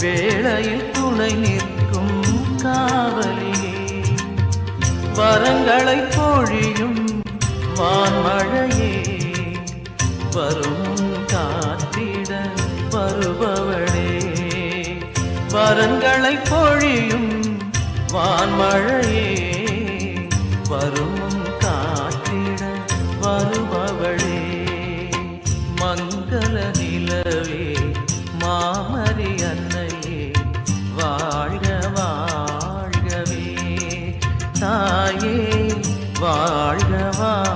வேளையில் துணை நிற்கும் காவலியே. வரங்களை பொழியும் வான்மழையே வரும் காத்திட வருபவளே. வரங்களை பொழியும் வான்மழையே வரும் காத்திட வருபவளே. மங்கள நிலவே மாமரி அன்னையே வாழ்க வாழ்கவே. தாயே வாழ்க வாழ்கவே.